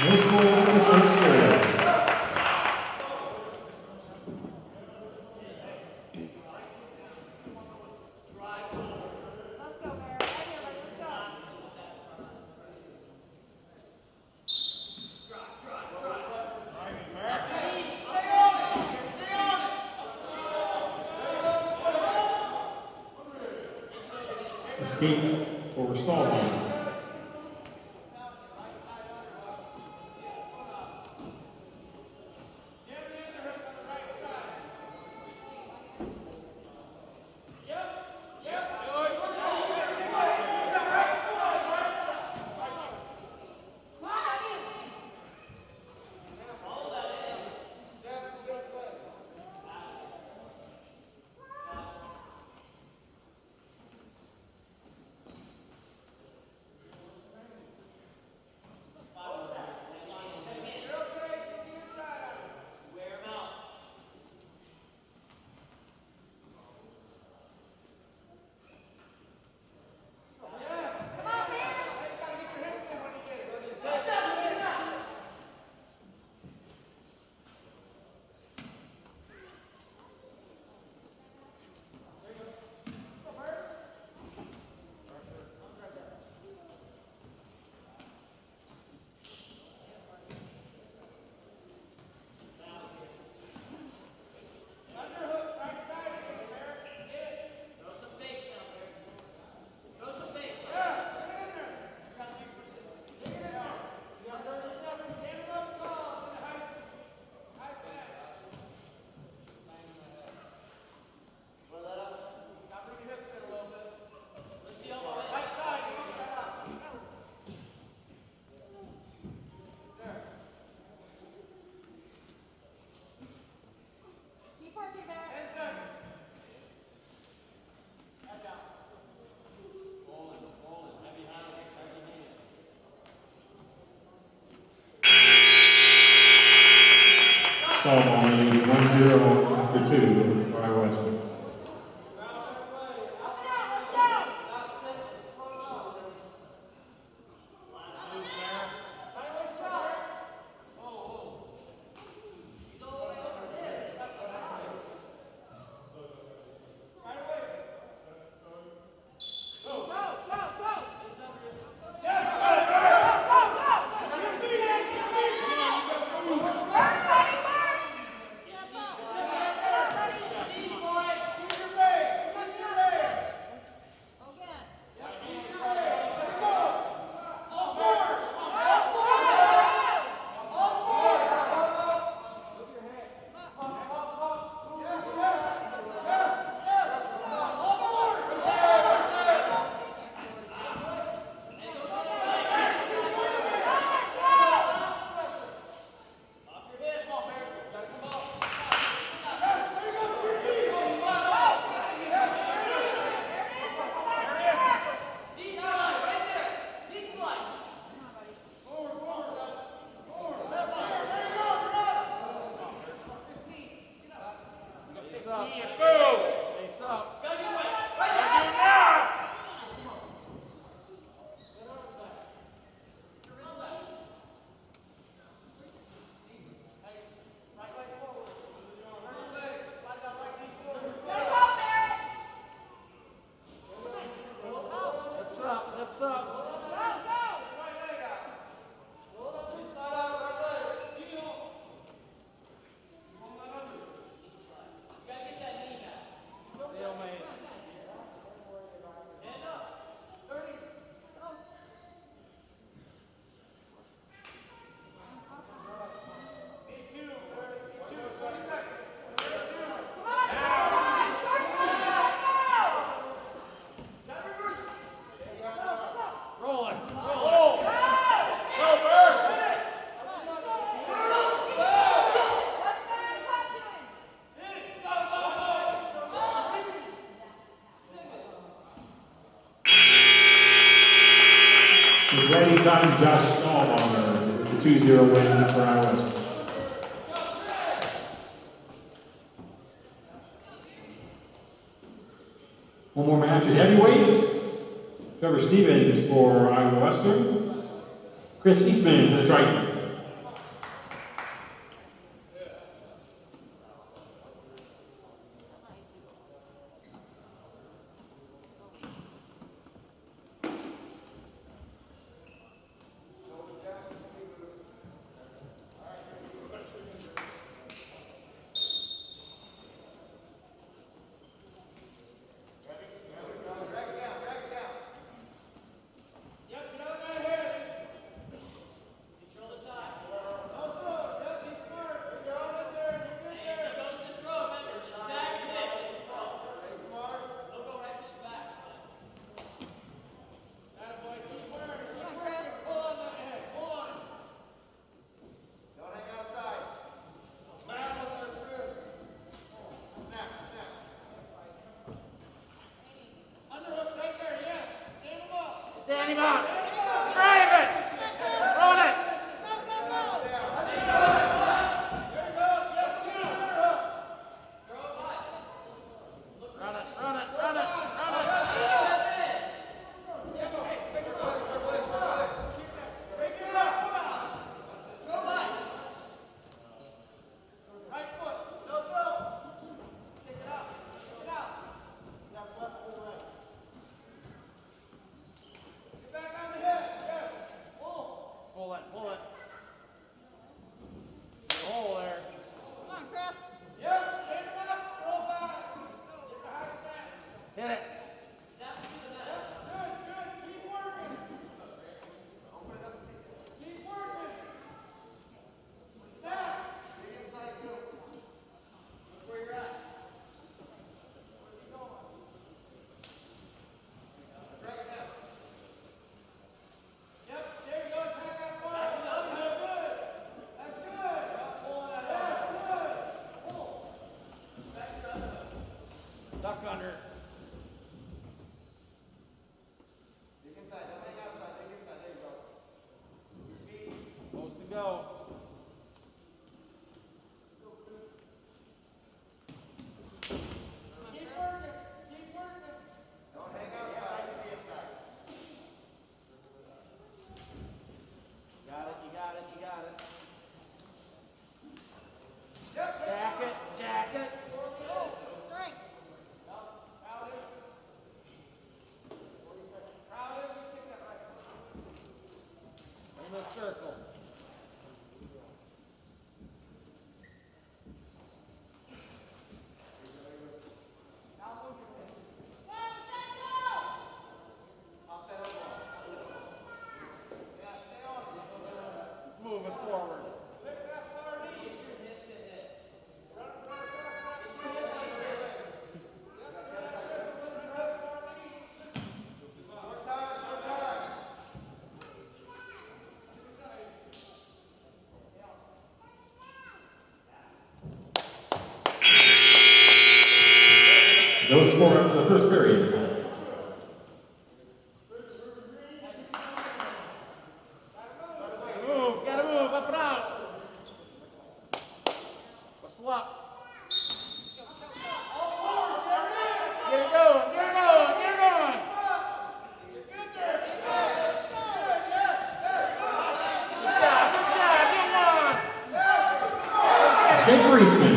No score after the first period. Let's go, Barrett. Right here, buddy. Let's go. Escape over Stahlbaumer. Stall ball, 1-0 after 2 for Iowa Western. Anytime Josh Stallballer, the 2-0 win for Iowa Western. One more match at heavyweights. Trevor Stevens for Iowa Western. Chris Eastman for the Tritons. moving forward. No score after the first period. Gotta move, up and out. Whistle up. Get it going, get it going, get it going. Good job, get one. Escape for Eastman.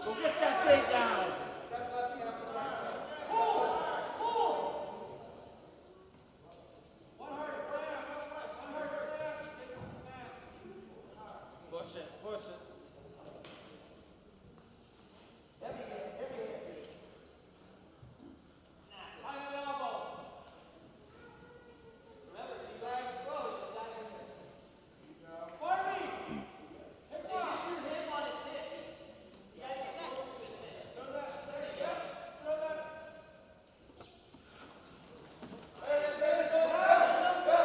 Go get that takedown. Push it, push it.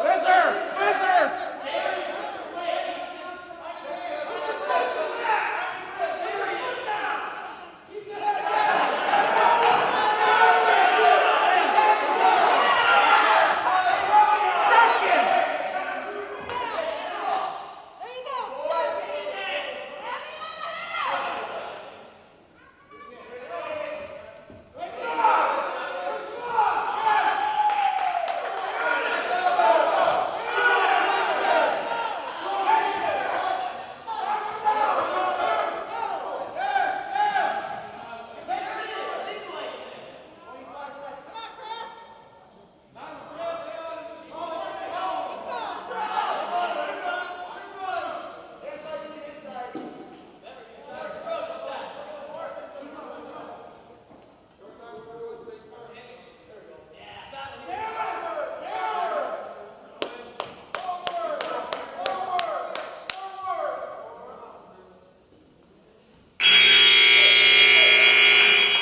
Whizzer! Whizzer!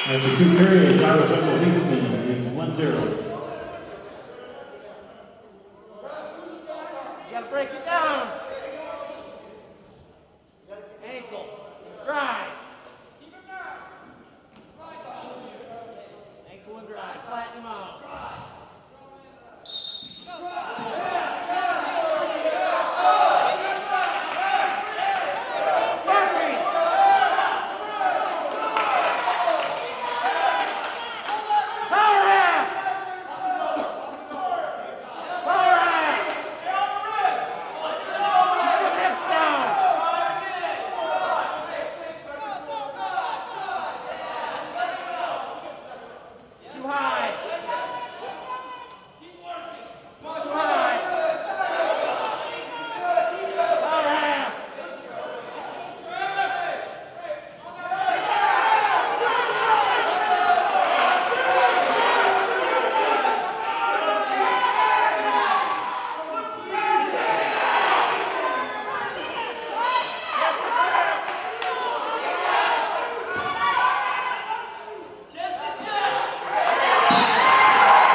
After two periods, Iowa Central's Eastman leads 1-0. You gotta break it down. Ankle. Drive. Ankle and drive. Flatten him out.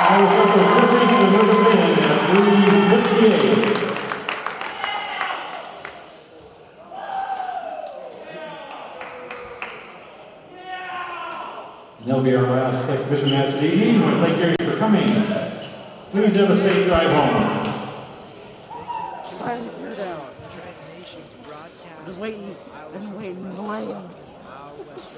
Iowa Central's first Eastman will win at 3:58. And that'll be our last exhibition match of the evening. I want to thank you for coming. Please have a safe drive home. Thank you for tuning in to Triton Nation's broadcast. Just waiting. I'm waiting in the lane. It's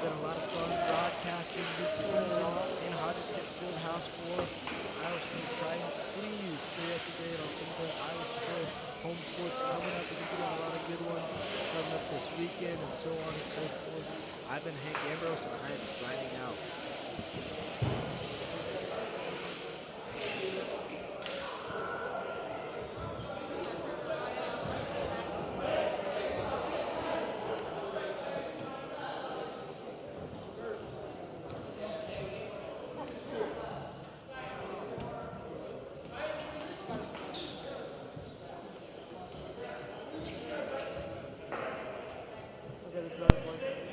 been a lot of fun broadcasting this season in Hodgeshead Fieldhouse for Iowa State Tritons. Please stay up to date on some of the Iowa State home sports coming up. We're going to get a lot of good ones coming up this weekend and so on and so forth. I've been Hank Ambrose and I am signing out. get a driver's license.